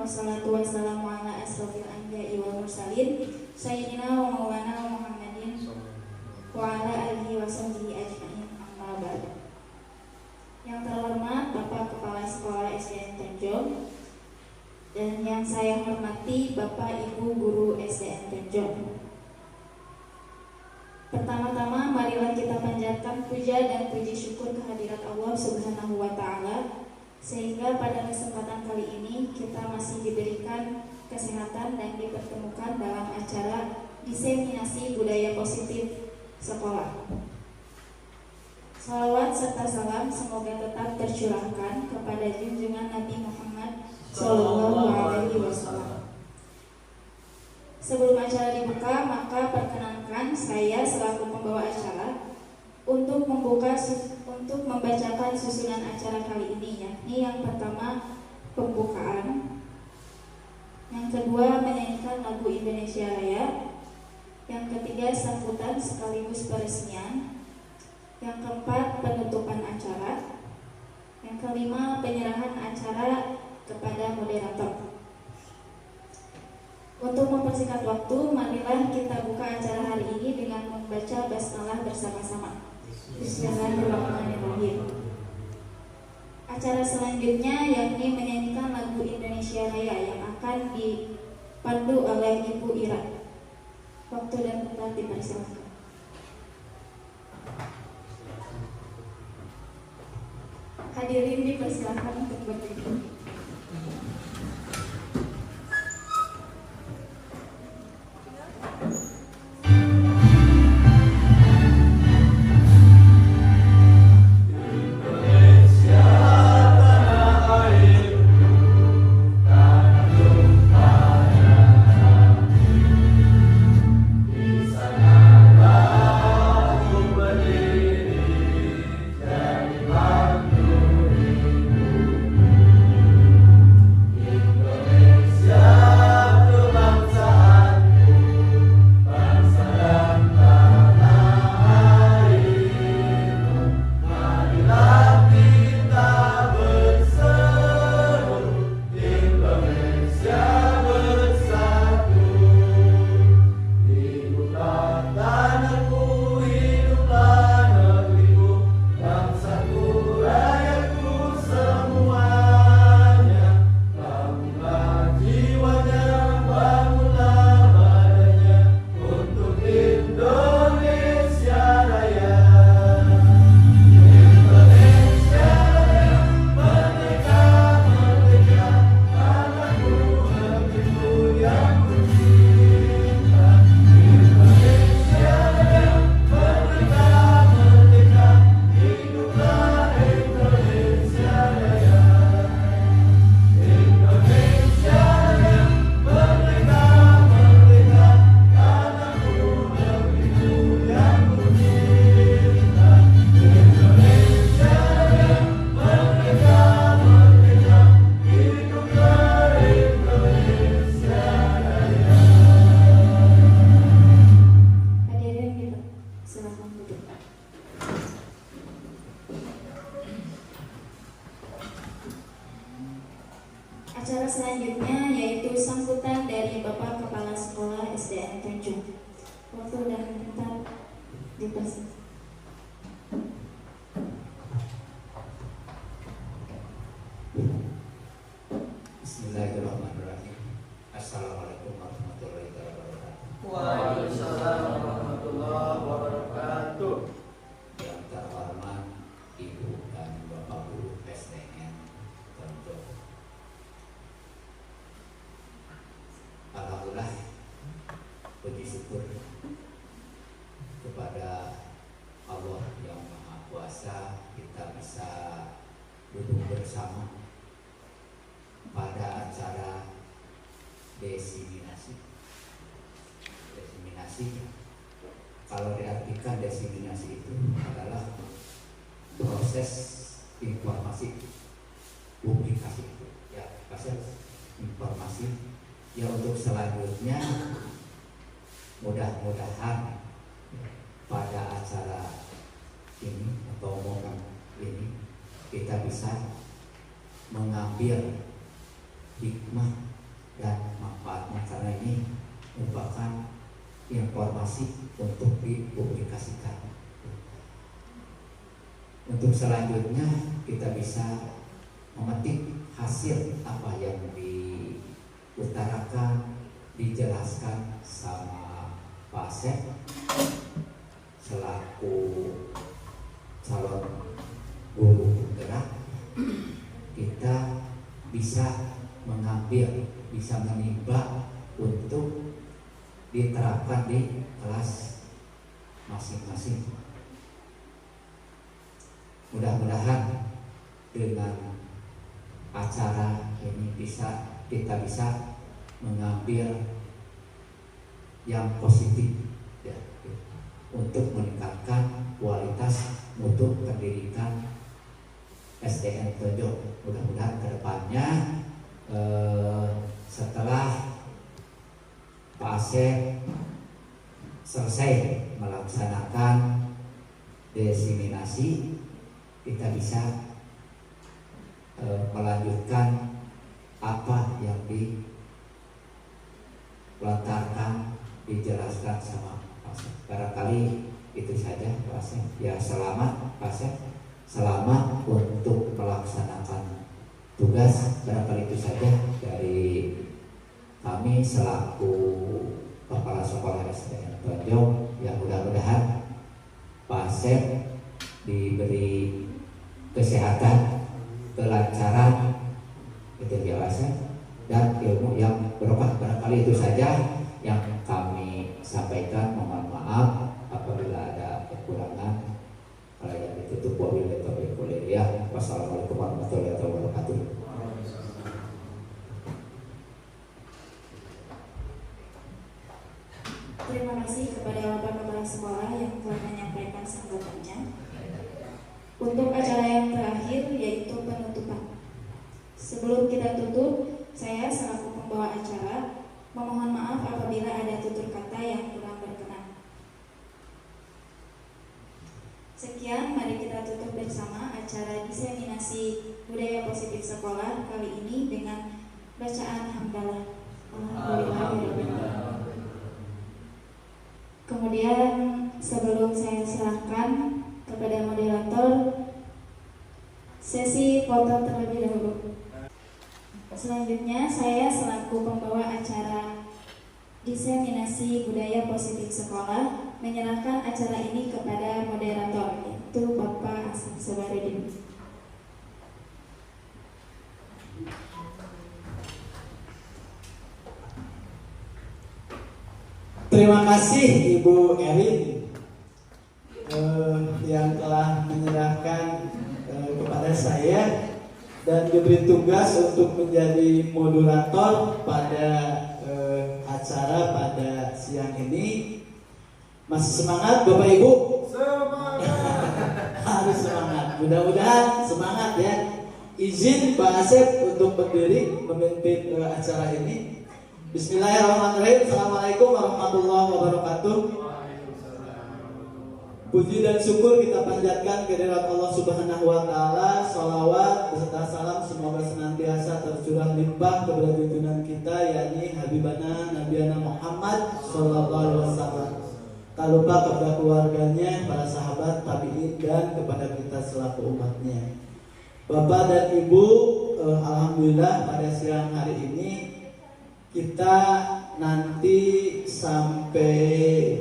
wassalatu wassalamu ala asrofil anbiya'i wal mursalin sayyidina wa maulana Muhammadin wa ala alihi wa sahbihi ajma'in, amma ba'du. Yang terhormat Bapak Kepala Sekolah SDN Tanjung dan yang saya hormati Bapak Ibu Guru SDN Tanjung. Pertama-tama marilah kita panjatkan puja dan puji syukur kehadirat Allah Subhanahu wa Ta'ala, sehingga pada kesempatan kali ini kita masih diberikan kesehatan dan dipertemukan dalam acara diseminasi budaya positif sekolah. Salawat serta salam semoga tetap tercurahkan kepada junjungan Nabi Muhammad Sallallahu Alaihi Wasallam. Sebelum acara dibuka, maka perkenankan saya selaku pembawa acara untuk membacakan susunan acara kali ini, yakni yang pertama pembukaan, yang kedua menyanyikan lagu Indonesia Raya, yang ketiga sambutan sekaligus peresmian, yang keempat penutupan acara, yang kelima penyerahan acara kepada moderator. Untuk mempersingkat waktu, marilah kita buka acara hari ini dengan membaca basmalah bersama-sama. Bismillahirrahmanirrahim. Acara selanjutnya yakni menyanyikan lagu Indonesia Raya yang akan dipandu oleh Ibu Ira. Waktu dan tempat dipersilakan. Hadirin dipersilakan untuk berdiri. Acara selanjutnya yaitu sambutan dari Bapak Kepala Sekolah SDN Tanjung. Waktu dan tempat dipersilakan. Bismillahirrahmanirrahim. Assalamualaikum warahmatullahi wabarakatuh. Waalaikumsalam warahmatullahi wabarakatuh. Yang terhormat Ibu dan Bapak Guru SDN Tanjung. Alhamdulillah, puji syukur kepada Allah yang Maha Kuasa kita bisa duduk bersama pada acara desiminasi. Kalau diartikan desiminasi itu adalah proses informasi publikasi itu, ya, proses informasi. Ya, untuk selanjutnya mudah-mudahan pada acara ini atau omongan ini kita bisa mengambil hikmah dan manfaatnya, karena ini merupakan informasi untuk dipublikasikan. Untuk selanjutnya kita bisa memetik hasil apa yang diutarakan, dijelaskan sama Pak Asep selaku calon guru penggerak. Kita bisa mengambil, bisa menimba untuk diterapkan di kelas masing-masing. Mudah-mudahan dengan acara ini kita bisa mengambil yang positif ya, untuk meningkatkan kualitas mutu pendidikan SDN Tonjong. Mudah-mudahan kedepannya setelah Pak Asep selesai melaksanakan diseminasi, kita bisa melanjutkan apa yang dilontarkan, dijelaskan sama Pak Asep. Barangkali itu saja Pak Asep. Ya, selamat Pak Asep, selamat untuk melaksanakan tugas. Barangkali itu saja dari kami selaku Kepala Sekolah SDN Tonjong. Ya, mudah-mudahan Pak Asep diberi kesehatan, kelancaran, itu ya Pak Asep, dan ilmu yang berkah. Barangkali itu saja yang kami sampaikan. Mohon maaf apabila ada kekurangan. Kalau yang ditutup wabillahi taufiq wal hidayah. Wassalamualaikum warahmatullahi wabarakatuh. Terima kasih kepada Bapak Kepala Sekolah yang telah menyampaikan sambutannya. Untuk acara yang terakhir yaitu penutupan. Sebelum kita tutup, saya selaku pembawa acara memohon maaf apabila ada tutur kata yang kurang berkenan. Sekian, mari kita tutup bersama acara diseminasi budaya positif sekolah kali ini dengan bacaan hamdalah. Alhamdulillah. Kemudian sebelum saya serahkan kepada moderator, sesi foto terlebih dahulu. Selanjutnya saya selaku pembawa acara diseminasi budaya positif sekolah menyerahkan acara ini kepada moderator, yaitu Bapak Asep Sabarudin. Terima kasih Ibu Erin yang telah menyerahkan kepada saya dan diberi tugas untuk menjadi moderator pada acara pada siang ini. Masih semangat Bapak Ibu? Semangat. Harus semangat. Mudah-mudahan semangat ya. Izin Pak Asep untuk berdiri memimpin acara ini. Bismillahirrahmanirrahim. Assalamualaikum warahmatullahi wabarakatuh. Puji dan syukur kita panjatkan kehadirat Allah Subhanahu wa taala. Shalawat beserta salam semoga senantiasa tercurah limpah kepada junjungan kita, yakni Habibana Nabiana Muhammad sallallahu alaihi wasallam. Tak lupa kepada keluarganya, para sahabat, tabi'in, dan kepada kita selaku umatnya. Bapak dan Ibu, alhamdulillah pada siang hari ini kita nanti sampai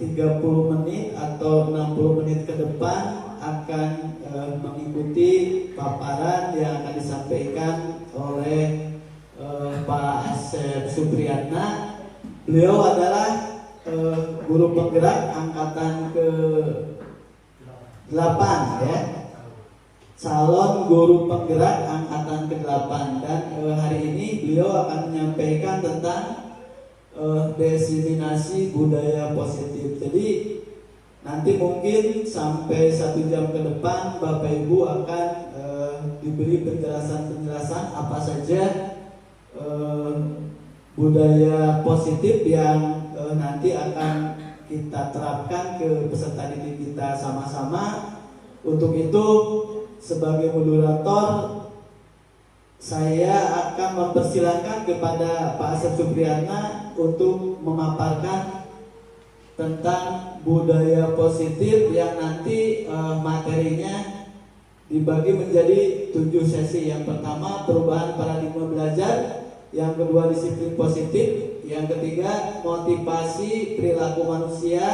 30 menit atau 60 menit ke depan akan mengikuti paparan yang akan disampaikan oleh Pak Asep Supriyatna. Beliau adalah guru penggerak angkatan ke-8 ya. Calon guru penggerak angkatan ke-8, dan hari ini beliau akan menyampaikan tentang diseminasi budaya positif. Jadi nanti mungkin sampai 1 jam ke depan Bapak Ibu akan diberi penjelasan apa saja budaya positif yang nanti akan kita terapkan ke peserta didik kita sama-sama. Untuk itu sebagai moderator saya akan mempersilahkan kepada Pak Asep Supriyatna untuk memaparkan tentang budaya positif yang nanti materinya dibagi menjadi 7 sesi. Yang pertama perubahan paradigma belajar, yang kedua disiplin positif, yang ketiga motivasi perilaku manusia,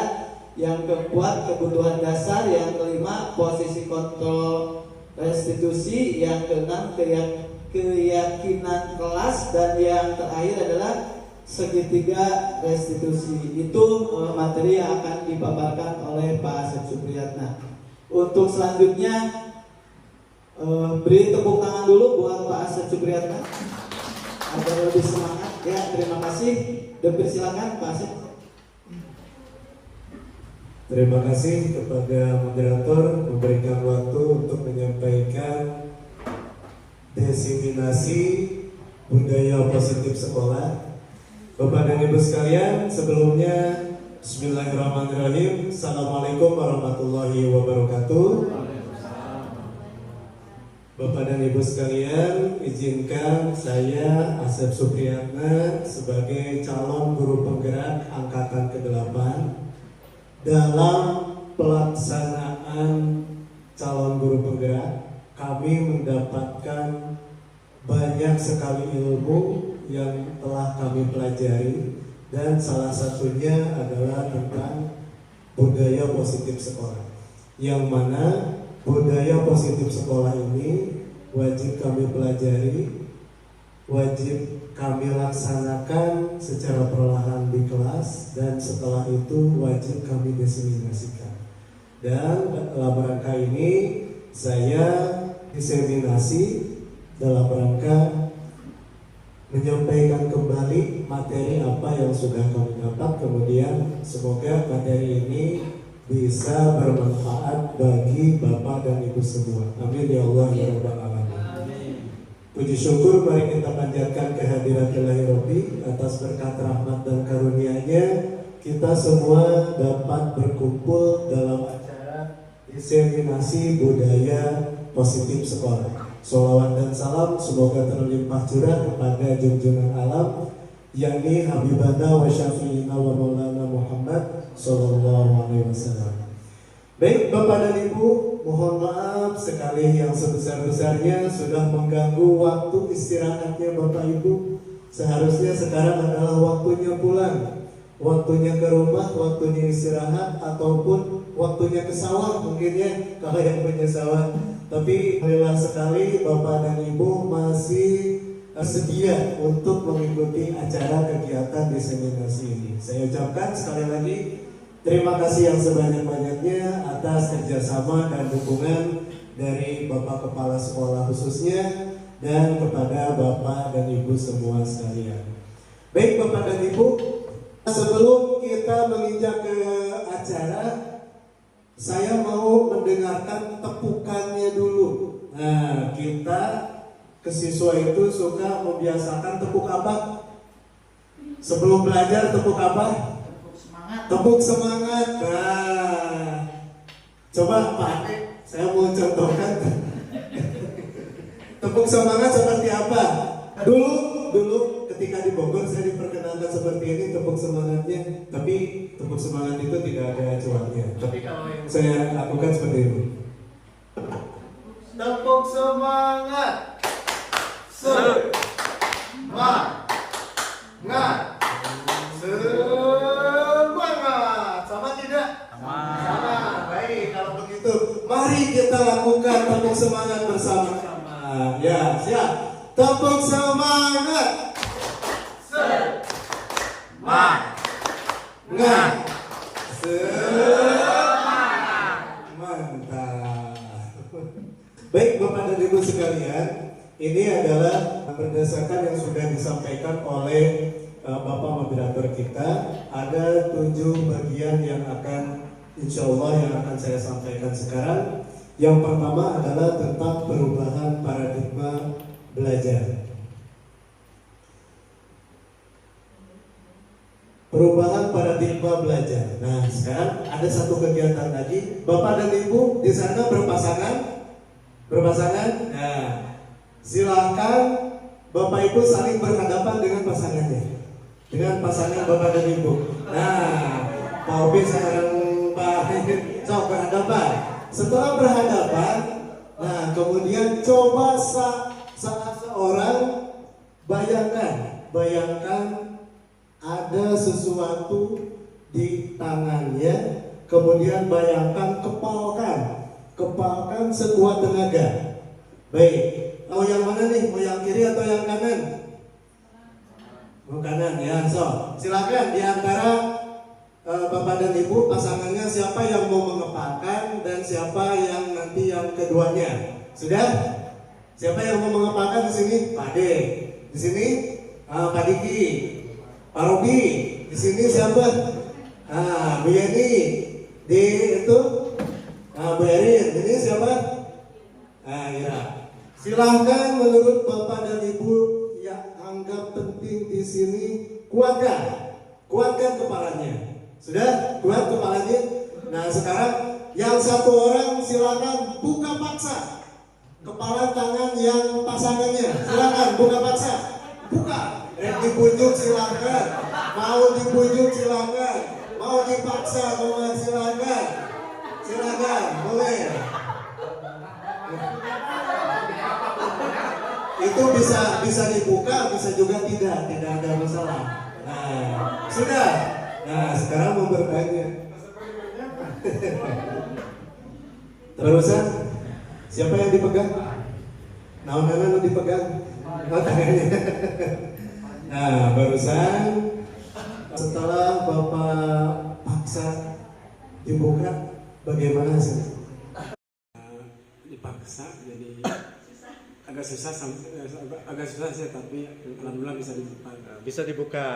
yang keempat kebutuhan dasar, yang kelima posisi kontrol restitusi, yang keenam keyakinan kelas, dan yang terakhir adalah segitiga restitusi. Itu materi yang akan dipaparkan oleh Pak Asep Supriyatna. Untuk selanjutnya beri tepuk tangan dulu buat Pak Asep Supriyatna agar lebih semangat. Ya, terima kasih. Silakan Pak Asep. Terima kasih kepada moderator memberikan waktu untuk menyampaikan diseminasi budaya positif sekolah. Bapak dan Ibu sekalian, sebelumnya Bismillahirrahmanirrahim. Assalamualaikum warahmatullahi wabarakatuh. Bapak dan Ibu sekalian, izinkan saya Asep Supriyatna sebagai calon guru penggerak angkatan ke-8 dalam pelaksanaan calon guru penggerak. Kami mendapatkan banyak sekali ilmu yang telah kami pelajari, dan salah satunya adalah tentang budaya positif sekolah, yang mana budaya positif sekolah ini wajib kami pelajari, wajib kami laksanakan secara perlahan di kelas, dan setelah itu wajib kami diseminasikan. Dan dalam rangka ini saya diseminasi dalam rangka menyampaikan kembali materi apa yang sudah kami dapat. Kemudian semoga materi ini bisa bermanfaat bagi Bapak dan Ibu semua. Amin ya Allah ya Rabbal alamin. Puji syukur mari kita panjatkan kehadirat Ilahi Rabbi atas berkat rahmat dan karunia-Nya kita semua dapat berkumpul dalam acara diseminasi budaya positif sekolah. Sholawat dan salam semoga terlimpah curah kepada junjungan alam, yakni Habibana wa Syafi'ina wa Maulana Muhammad Sallallahu Alaihi Wasallam. Baik Bapak dan Ibu, mohon maaf sekali yang sebesar-besarnya sudah mengganggu waktu istirahatnya Bapak Ibu. Seharusnya sekarang adalah waktunya pulang, waktunya ke rumah, waktunya istirahat, ataupun waktunya ke sawah mungkin ya, kalau yang punya sawah. Tapi alhamdulillah sekali Bapak dan Ibu masih sedia untuk mengikuti acara kegiatan diseminasi ini. Saya ucapkan sekali lagi terima kasih yang sebanyak-banyaknya atas kerjasama dan dukungan dari Bapak Kepala Sekolah khususnya, dan kepada Bapak dan Ibu semua sekalian. Baik Bapak dan Ibu, sebelum kita menginjak ke acara, saya mau mendengarkan tepukannya dulu. Nah, kita ke siswa itu suka membiasakan tepuk apa? Sebelum belajar tepuk apa? Tepuk semangat. Nah, coba Pak Ade, saya mau contohkan. Tepuk semangat seperti apa? Dulu ketika di Bogor saya diperkenalkan seperti ini tepuk semangatnya, tapi tepuk semangat itu tidak ada acuannya. Tapi kalau yang saya lakukan seperti ini. Tepuk semangat. Semangat. Semangat. Sama tidak? Sama. Baik, kalau begitu mari kita lakukan tepuk semangat bersama-sama. Ya, siap. Tepuk semangat. Semangat. Semangat. Mantap. Baik Bapak dan Ibu sekalian, ini adalah berdasarkan yang sudah disampaikan oleh Bapak moderator kita. Ada 7 bagian yang akan insya Allah yang akan saya sampaikan sekarang. Yang pertama adalah tentang perubahan paradigma belajar. Perubahan paradigma belajar. Nah, sekarang ada satu kegiatan lagi. Bapak dan Ibu di sana berpasangan? Berpasangan? Nah, Silahkan Bapak Ibu saling berhadapan dengan pasangannya, dengan pasangan Bapak dan Ibu. Nah, Pak Obi sekarang Pak sok berhadapan. Setelah berhadapan, nah kemudian coba salah seorang bayangkan ada sesuatu di tangannya, kemudian bayangkan kepalkan sekuat tenaga. Baik, mau yang mana nih? Mau yang kiri atau yang kanan? Mau kanan ya, so silakan di antara Bapak dan Ibu pasangannya siapa yang mau mengepalkan dan siapa yang nanti yang keduanya. Sudah? Siapa yang mau mengepalkan di sini? Pak Ade. Di sini Pak Diki, Pak Robi. Di sini siapa? Bu Yeni. Di itu Bu Erin. Ini siapa? Ira. Silahkan menurut Bapak dan Ibu yang anggap penting di sini kuatkan kepalanya. Sudah kuat kepalanya. Nah sekarang yang satu orang silakan buka paksa kepala tangan yang pasangannya. Silakan buka paksa, buka. Dibujuk silakan, mau dibujuk silakan, mau dipaksa silakan, boleh. Itu bisa dibuka, bisa juga tidak ada masalah. Nah sudah. Nah sekarang mau bertanya. Terusan siapa yang dipegang? Naon dipegang? Tangannya. Nah barusan setelah Bapak paksa dibuka, bagaimana hasilnya? Dipaksa jadi agak susah sih, tapi alhamdulillah bisa dibuka. Bisa dibuka.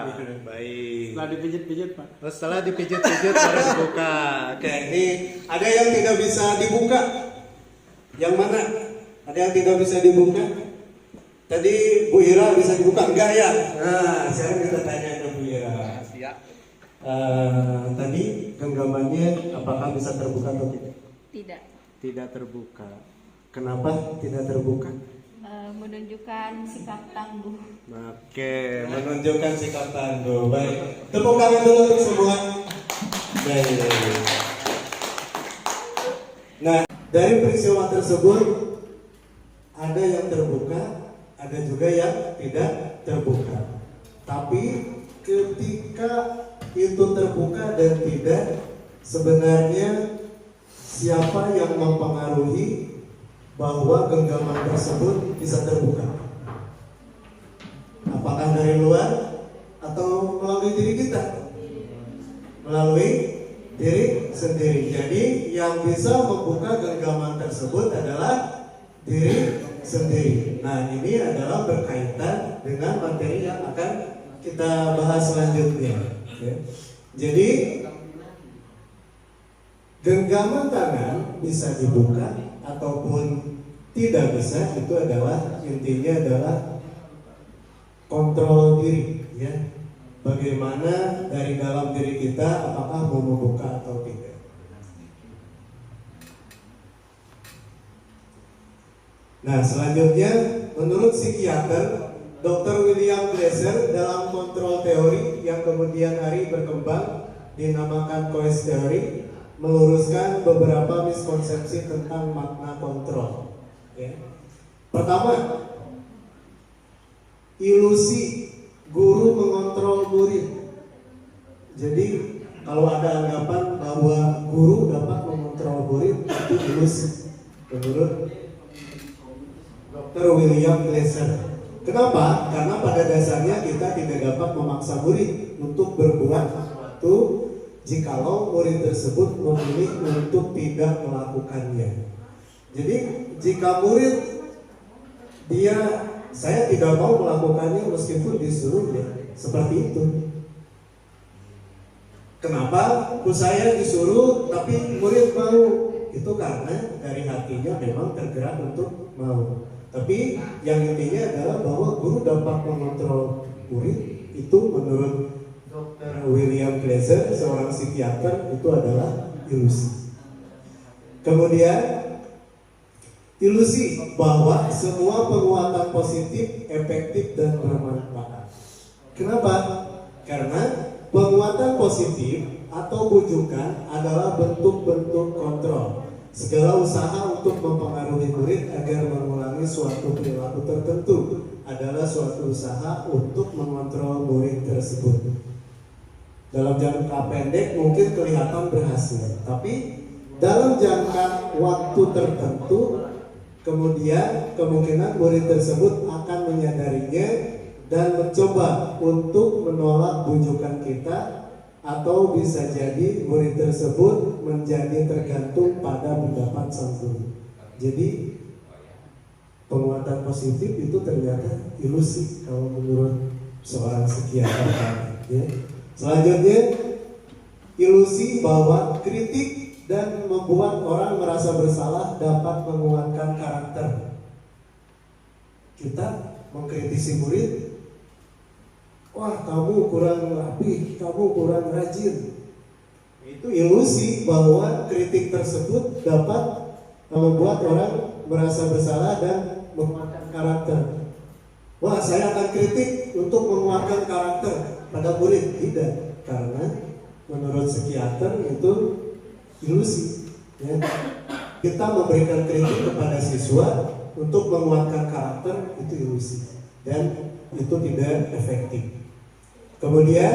Baik. Setelah dipijit-pijit Pak. Setelah dipijit-pijit baru dibuka. Oke, ini ada yang tidak bisa dibuka. Yang mana? Ada yang tidak bisa dibuka? Tadi Bu Ira bisa dibuka enggak ya? Nah, saya kita tanya ke Bu Ira. Siap. Tadi genggamannya apakah bisa terbuka atau tidak? Tidak. Tidak terbuka. Kenapa tidak terbuka? Menunjukkan sikap tangguh. Oke, menunjukkan sikap tangguh. Baik, tepuk tangan dulu untuk semua. Baik. Nah, dari peristiwa tersebut ada yang terbuka, ada juga yang tidak terbuka. Tapi ketika itu terbuka dan tidak, sebenarnya siapa yang mempengaruhi bahwa genggaman tersebut bisa terbuka? Apakah dari luar atau melalui diri kita? Melalui diri sendiri. Jadi yang bisa membuka genggaman tersebut adalah diri sendiri. Nah ini adalah berkaitan dengan materi yang akan kita bahas selanjutnya. Jadi genggaman tangan bisa dibuka ataupun tidak bisa, itu adalah intinya adalah kontrol diri, ya. Bagaimana dari dalam diri kita apakah mau membuka atau tidak. Nah selanjutnya menurut psikiater Dr. William Glasser dalam kontrol teori yang kemudian hari berkembang dinamakan Coase Theory, meluruskan beberapa miskonsepsi tentang makna kontrol. Ya. Pertama, ilusi guru mengontrol murid. Jadi kalau ada anggapan bahwa guru dapat mengontrol murid, itu ilusi menurut Dr. William Glasser. Kenapa? Karena pada dasarnya kita tidak dapat memaksa murid untuk berbuat sesuatu jikalau murid tersebut memilih untuk tidak melakukannya. Jadi jika murid saya tidak mau melakukannya meskipun disuruh, ya seperti itu. Kenapa? Saya disuruh tapi murid mau. Itu karena dari hatinya memang tergerak untuk mau. Tapi yang intinya adalah bahwa guru dapat mengontrol murid, itu menurut Dr. William Glasser, seorang psikiater, itu adalah ilusi. Kemudian ilusi bahwa semua penguatan positif efektif dan bermanfaat. Kenapa? Karena penguatan positif atau bujukan adalah bentuk-bentuk kontrol. Segala usaha untuk mempengaruhi murid agar mengulangi suatu perilaku tertentu adalah suatu usaha untuk mengontrol murid tersebut. Dalam jangka pendek mungkin kelihatan berhasil, tapi dalam jangka waktu tertentu kemudian kemungkinan murid tersebut akan menyadarinya dan mencoba untuk menolak bujukan kita, atau bisa jadi murid tersebut menjadi tergantung pada pendapat sang guru. Jadi penguatan positif itu ternyata ilusi kalau menurut seorang psikiater ya. Selanjutnya, ilusi bahwa kritik dan membuat orang merasa bersalah dapat menguatkan karakter. Kita mengkritisi murid, wah kamu kurang rapi, kamu kurang rajin. Itu ilusi bahwa kritik tersebut dapat membuat orang merasa bersalah dan menguatkan karakter. Wah saya akan kritik untuk menguatkan karakter pada murid. Tidak, karena menurut psikiater itu ilusi ya. Kita memberikan kritik kepada siswa untuk menguatkan karakter itu ilusi dan itu tidak efektif. Kemudian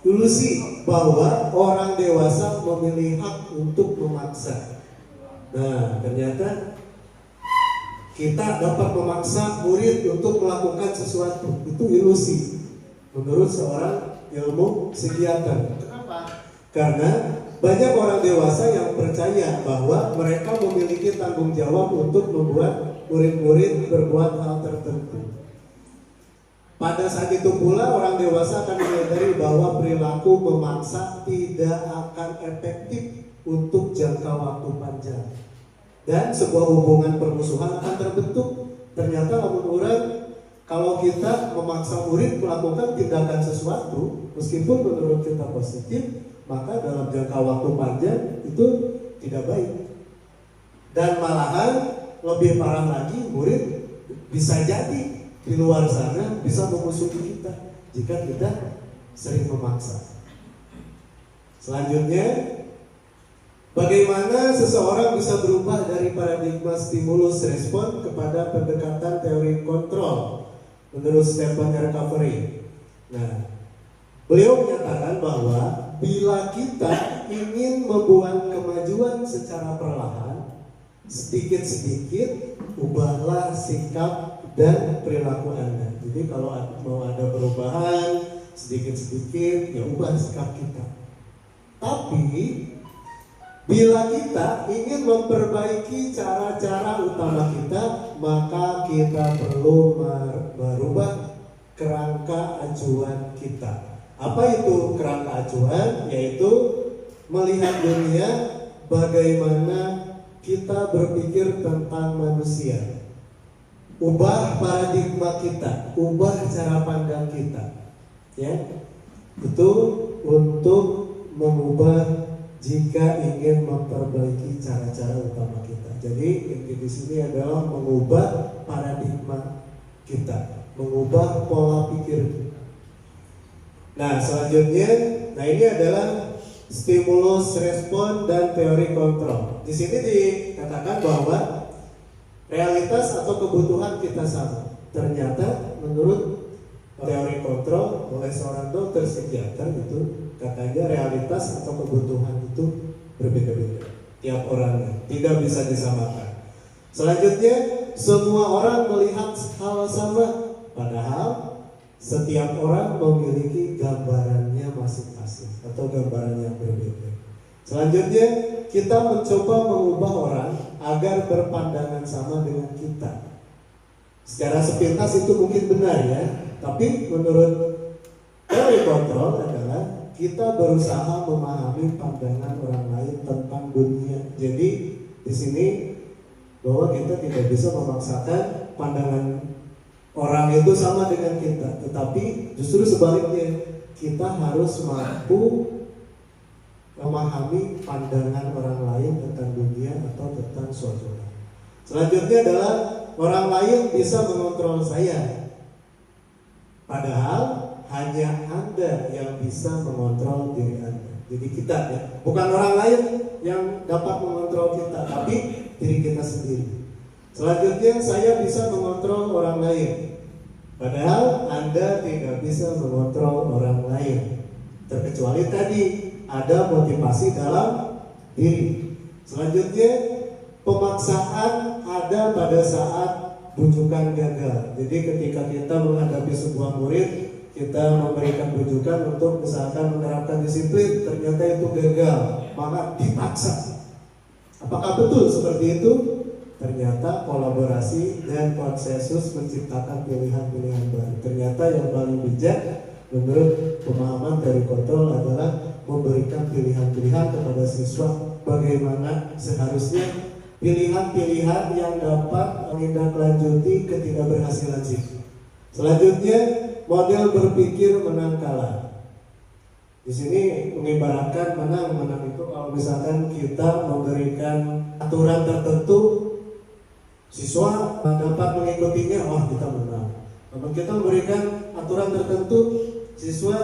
ilusi bahwa orang dewasa memiliki hak untuk memaksa. Nah ternyata kita dapat memaksa murid untuk melakukan sesuatu, itu ilusi menurut seorang ilmu psikiater. Kenapa? Karena banyak orang dewasa yang percaya bahwa mereka memiliki tanggung jawab untuk membuat murid-murid berbuat hal tertentu. Pada saat itu pula orang dewasa akan menyadari bahwa perilaku memaksa tidak akan efektif untuk jangka waktu panjang. Dan sebuah hubungan permusuhan akan terbentuk. Ternyata orang kalau kita memaksa murid melakukan tindakan sesuatu, meskipun menurut kita positif, maka dalam jangka waktu panjang itu tidak baik. Dan malahan lebih parah lagi, murid bisa jadi di luar sana bisa memusuhi kita jika kita sering memaksa. Selanjutnya, bagaimana seseorang bisa berubah dari paradigma stimulus respon kepada pendekatan teori kontrol menurut Stephen R. Covey. Nah, beliau menyatakan bahwa bila kita ingin membuat kemajuan secara perlahan, sedikit-sedikit ubahlah sikap dan perilaku Anda. Jadi kalau mau ada perubahan sedikit-sedikit, ya ubah sikap kita. Tapi bila kita ingin memperbaiki cara-cara utama kita, maka kita perlu merubah kerangka acuan kita. Apa itu kerangka acuan? Yaitu melihat dunia bagaimana kita berpikir tentang manusia. Ubah paradigma kita, ubah cara pandang kita. Ya, itu untuk mengubah jika ingin memperbaiki cara-cara utama kita. Jadi inti di sini adalah mengubah paradigma kita, mengubah pola pikir kita. Nah selanjutnya, ini adalah stimulus respon dan teori kontrol. Di sini dikatakan bahwa realitas atau kebutuhan kita sama. Ternyata menurut teori kontrol oleh seorang dokter psikiater itu katanya realitas atau kebutuhan itu berbeda-beda tiap orangnya, tidak bisa disamakan. Selanjutnya, semua orang melihat hal sama, padahal setiap orang memiliki gambarannya masing-masing atau gambaran yang berbeda. Selanjutnya, kita mencoba mengubah orang agar berpandangan sama dengan kita. Secara sepintas itu mungkin benar ya, tapi menurut teori kontrol adalah kita berusaha memahami pandangan orang lain tentang dunia. Jadi di sini bahwa kita tidak bisa memaksakan pandangan orang itu sama dengan kita, tetapi justru sebaliknya kita harus mampu memahami pandangan orang lain tentang dunia atau tentang suatu hal. Selanjutnya adalah orang lain bisa mengontrol saya. Padahal hanya Anda yang bisa mengontrol diri Anda. Jadi kita ya, bukan orang lain yang dapat mengontrol kita, tapi diri kita sendiri. Selanjutnya saya bisa mengontrol orang lain. Padahal Anda tidak bisa mengontrol orang lain. Terkecuali tadi ada motivasi dalam diri. Selanjutnya pemaksaan ada pada saat bujukan gagal. Jadi ketika kita menghadapi sebuah murid, kita memberikan bujukan untuk misalkan menerapkan disiplin, ternyata itu gagal, maka dipaksa. Apakah betul seperti itu? Ternyata kolaborasi dan konsensus menciptakan pilihan-pilihan baru. Ternyata yang paling bijak menurut pemahaman dari kontrol adalah memberikan pilihan-pilihan kepada siswa bagaimana seharusnya pilihan-pilihan yang dapat menindaklanjuti ketidakberhasilan siswa. Selanjutnya, model berpikir menang kalah. Di sini mengibaratkan menang itu kalau misalkan kita memberikan aturan tertentu, siswa dapat mengikutinya, wah kita menang. Namun kita memberikan aturan tertentu, siswa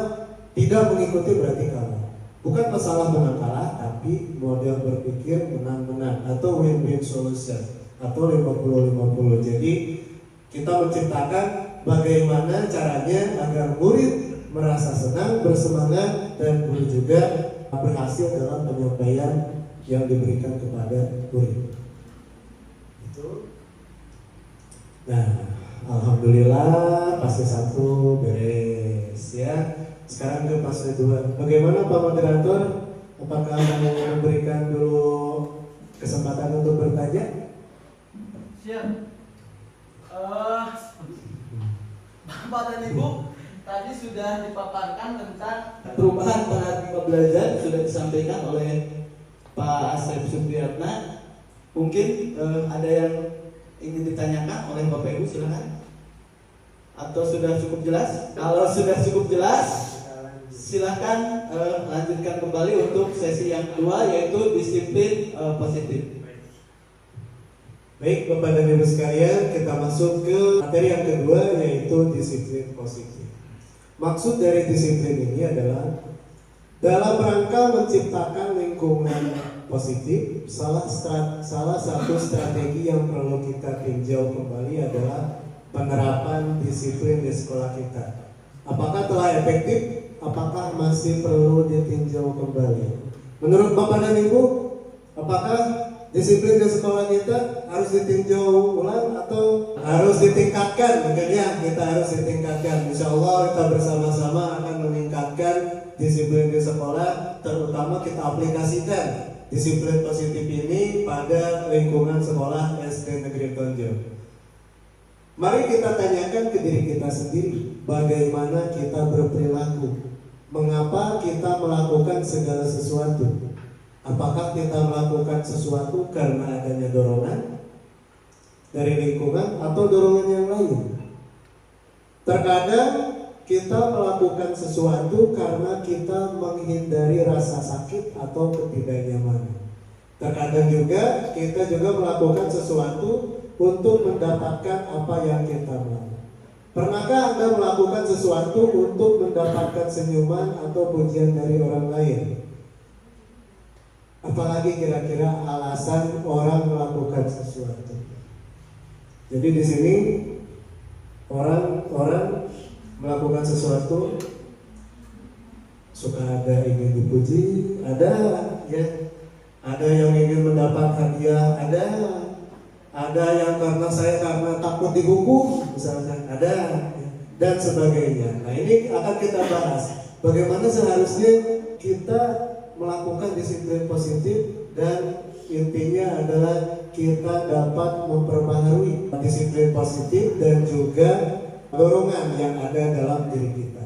tidak mengikuti, berarti kalah. Bukan masalah menang kalah, tapi model berpikir menang-menang atau win-win solution atau 50-50. Jadi kita menciptakan bagaimana caranya agar murid merasa senang, bersemangat, dan guru juga berhasil dalam penyampaian yang diberikan kepada murid. Nah, alhamdulillah fase 1 beres ya. Sekarang ke fase 2. Bagaimana Pak Moderator? Apakah mau memberikan dulu kesempatan untuk bertanya? Siap. Bapak dan Ibu tadi sudah dipaparkan tentang Perubahan paradigma belajar sudah disampaikan oleh Pak Asep Supriyatna. Mungkin ada yang ingin ditanyakan oleh Bapak Ibu, silakan. Atau sudah cukup jelas? Kalau sudah cukup jelas, silakan lanjutkan kembali untuk sesi yang kedua, yaitu disiplin positif. Baik Bapak dan Ibu sekalian, kita masuk ke materi yang kedua, yaitu disiplin positif. Maksud dari disiplin ini adalah dalam rangka menciptakan lingkungan positif. Salah satu strategi yang perlu kita tinjau kembali adalah penerapan disiplin di sekolah kita. Apakah telah efektif? Apakah masih perlu ditinjau kembali? Menurut Bapak dan Ibu, apakah disiplin di sekolah kita harus ditinjau ulang atau harus ditingkatkan? Mungkin ya, kita harus ditingkatkan. Insya Allah kita bersama-sama akan meningkatkan disiplin di sekolah, terutama kita aplikasikan disiplin positif ini pada lingkungan sekolah SD Negeri Tonjong. Mari kita tanyakan ke diri kita sendiri, bagaimana kita berperilaku, mengapa kita melakukan segala sesuatu. Apakah kita melakukan sesuatu karena adanya dorongan dari lingkungan atau dorongan yang lain? Terkadang kita melakukan sesuatu karena kita menghindari rasa sakit atau ketidaknyamanan. Terkadang juga kita melakukan sesuatu untuk mendapatkan apa yang kita mau. Pernahkah Anda melakukan sesuatu untuk mendapatkan senyuman atau pujian dari orang lain? Apalagi kira-kira alasan orang melakukan sesuatu. Jadi di sini orang melakukan sesuatu suka ada ingin dipuji, ada yang ingin mendapat hadiah, ada yang karena takut dihukum misalnya, ada dan sebagainya. Nah, ini akan kita bahas bagaimana seharusnya kita melakukan disiplin positif, dan intinya adalah kita dapat memperbaharui disiplin positif dan juga dorongan yang ada dalam diri kita.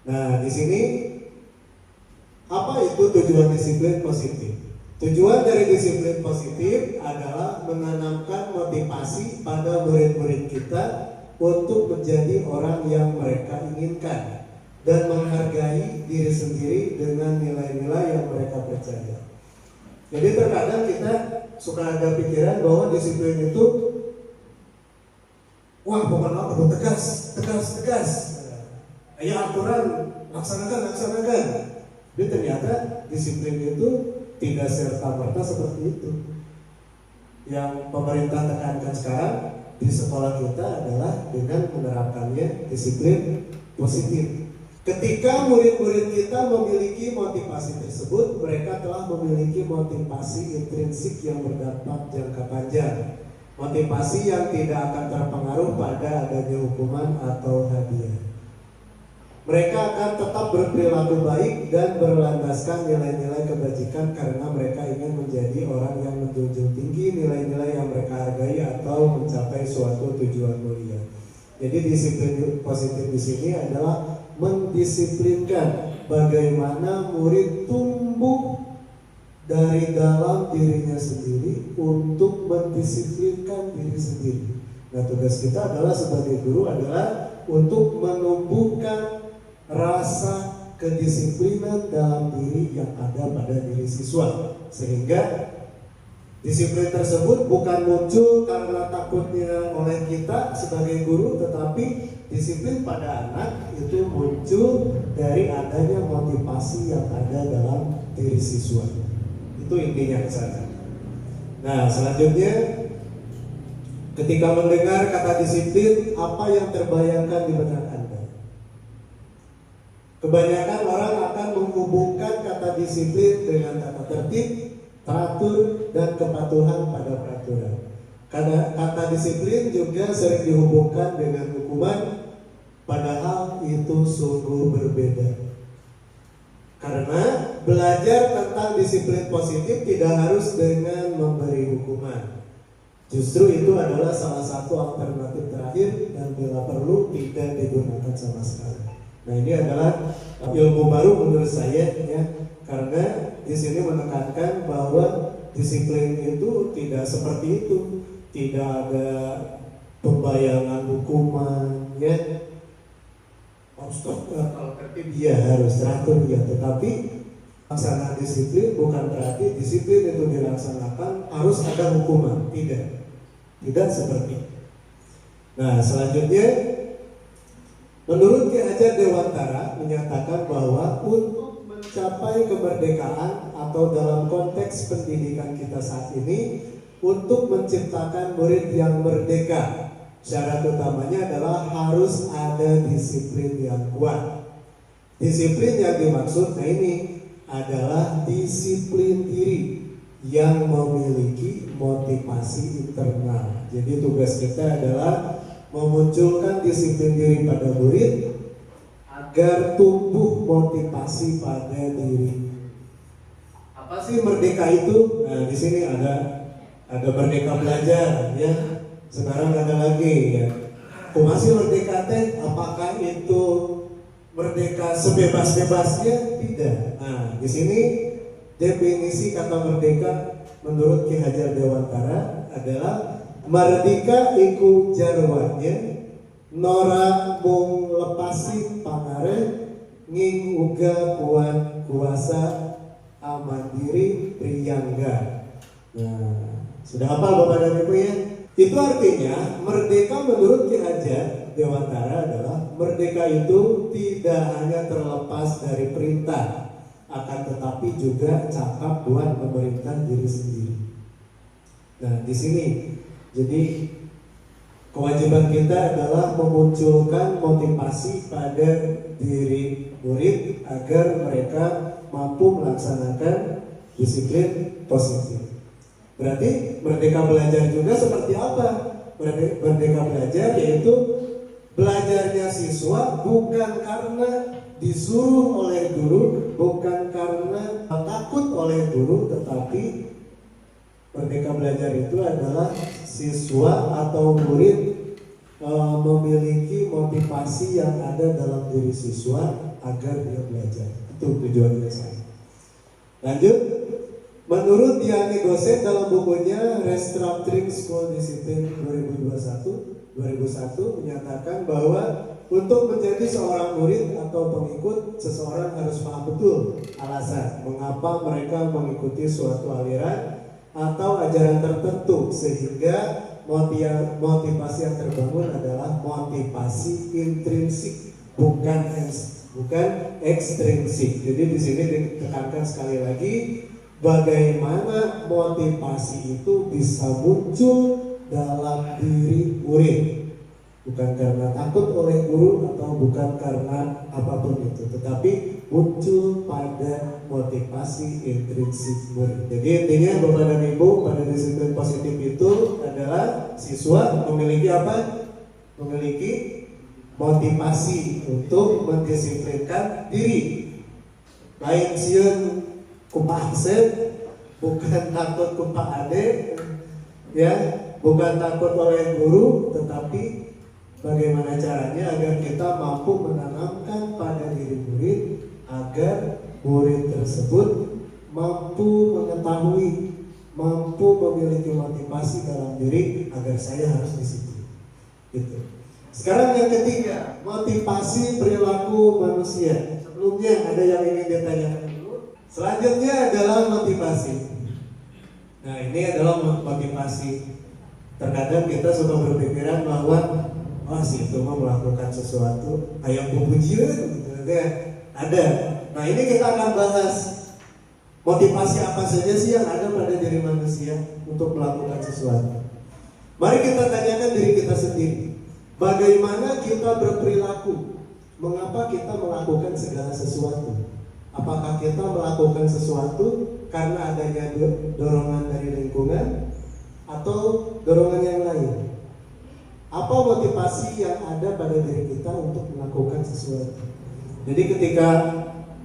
Nah, di sini apa itu tujuan disiplin positif? Tujuan dari disiplin positif adalah menanamkan motivasi pada murid-murid kita untuk menjadi orang yang mereka inginkan dan menghargai diri sendiri dengan nilai-nilai yang mereka percaya. Jadi terkadang kita suka ada pikiran bahwa disiplin itu wah pokoknya perlu tegas. Ayo aturan, laksanakan. Jadi ternyata disiplin itu tidak serta-merta seperti itu. Yang pemerintah tekankan sekarang di sekolah kita adalah dengan menerapkannya disiplin positif. Ketika murid-murid kita memiliki motivasi tersebut, mereka telah memiliki motivasi intrinsik yang berdampak jangka panjang. Motivasi yang tidak akan terpengaruh pada adanya hukuman atau hadiah. Mereka akan tetap berperilaku baik dan berlandaskan nilai-nilai kebajikan karena mereka ingin menjadi orang yang menjunjung tinggi nilai-nilai yang mereka hargai atau mencapai suatu tujuan mulia. Jadi disiplin positif di sini adalah mendisiplinkan bagaimana murid tumbuh dari dalam dirinya sendiri untuk mendisiplinkan diri sendiri. Nah, tugas kita adalah sebagai guru adalah untuk menumbuhkan rasa kedisiplinan dalam diri yang ada pada diri siswa, sehingga disiplin tersebut bukan muncul karena takutnya oleh kita sebagai guru, tetapi disiplin pada anak itu muncul dari adanya motivasi yang ada dalam diri siswa. Itu intinya ke sana. Nah, selanjutnya ketika mendengar kata disiplin, apa yang terbayangkan di benak Anda? Kebanyakan orang akan menghubungkan kata disiplin dengan kata tertib, teratur, dan kepatuhan pada peraturan. Karena kata disiplin juga sering dihubungkan dengan hukuman, padahal itu sungguh berbeda. Karena belajar tentang disiplin positif tidak harus dengan memberi hukuman. Justru itu adalah salah satu alternatif terakhir dan bila perlu tidak digunakan sama sekali. Nah, ini adalah ilmu baru menurut saya ya, karena di sini menekankan bahwa disiplin itu tidak seperti itu, tidak ada pembayangan hukuman ya. Kalau tertib ya harus teratur ya, tetapi pelaksanaan disiplin bukan berarti disiplin itu dilaksanakan harus ada hukuman, tidak seperti itu. Nah, selanjutnya menurut Ki Hajar Dewantara menyatakan bahwa untuk mencapai kemerdekaan atau dalam konteks pendidikan kita saat ini, untuk menciptakan murid yang merdeka, syarat utamanya adalah harus ada disiplin yang kuat. Disiplin yang dimaksud ini adalah disiplin diri yang memiliki motivasi internal. Jadi tugas kita adalah memunculkan disiplin diri pada murid agar tumbuh motivasi pada diri. Apa sih merdeka itu? Nah, di sini ada merdeka belajar ya. Sekarang ada lagi ya. Masih merdeka teh, apakah itu merdeka sebebas-bebasnya? Tidak. Nah, di sini definisi kata merdeka menurut Ki Hajar Dewantara adalah merdeka iku jarwanya nora mung lepasi pangare nging uga kuat kuasa amandiri priyangga. Nah, sudah hafal Bapak dan Ibu ya? Itu artinya merdeka menurut Ki Hajar Dewantara adalah merdeka itu tidak hanya terlepas dari perintah, akan tetapi juga cakap buat memerintah diri sendiri. Nah, di sini jadi kewajiban kita adalah memunculkan motivasi pada diri murid agar mereka mampu melaksanakan disiplin positif. Berarti merdeka belajar juga seperti apa? Merdeka belajar yaitu belajarnya siswa bukan karena disuruh oleh guru, bukan karena takut oleh guru, tetapi merdeka belajar itu adalah siswa atau murid memiliki motivasi yang ada dalam diri siswa agar dia belajar. Itu tujuan saya. Lanjut. Menurut Diani Goset dalam bukunya Restructuring School Discipline 2001 menyatakan bahwa untuk menjadi seorang murid atau pengikut, seseorang harus paham betul alasan mengapa mereka mengikuti suatu aliran atau ajaran tertentu, sehingga motivasi yang terbangun adalah motivasi intrinsik, bukan ekstrinsik. Jadi di sini ditekankan sekali lagi bagaimana motivasi itu bisa muncul dalam diri murid, bukan karena takut oleh guru atau bukan karena apapun itu, tetapi muncul pada motivasi intrinsik murid. Jadi intinya Bapak dan Ibu, pada disiplin positif itu adalah siswa memiliki apa? Memiliki motivasi untuk mendisiplinkan diri. Lain sieun kumaha bukan takut kumaha ade, ya, bukan takut oleh guru, tetapi bagaimana caranya agar kita mampu menanamkan pada diri murid agar murid tersebut mampu mengetahui, mampu memiliki motivasi dalam diri agar saya harus disiplin. Gitu. Sekarang yang ketiga, motivasi perilaku manusia. Sebelumnya ada yang ingin ditanyakan dulu. Selanjutnya adalah motivasi. Nah, ini adalah motivasi. Terkadang kita suka berpikiran bahwa si itu mau melakukan sesuatu kayak pujian gitu ya. Ada. Nah, ini kita akan bahas motivasi apa saja sih yang ada pada diri manusia untuk melakukan sesuatu. Mari kita tanyakan diri kita sendiri. Bagaimana kita berperilaku? Mengapa kita melakukan segala sesuatu? Apakah kita melakukan sesuatu karena adanya dorongan dari lingkungan atau dorongan yang lain? Apa motivasi yang ada pada diri kita untuk melakukan sesuatu? Jadi ketika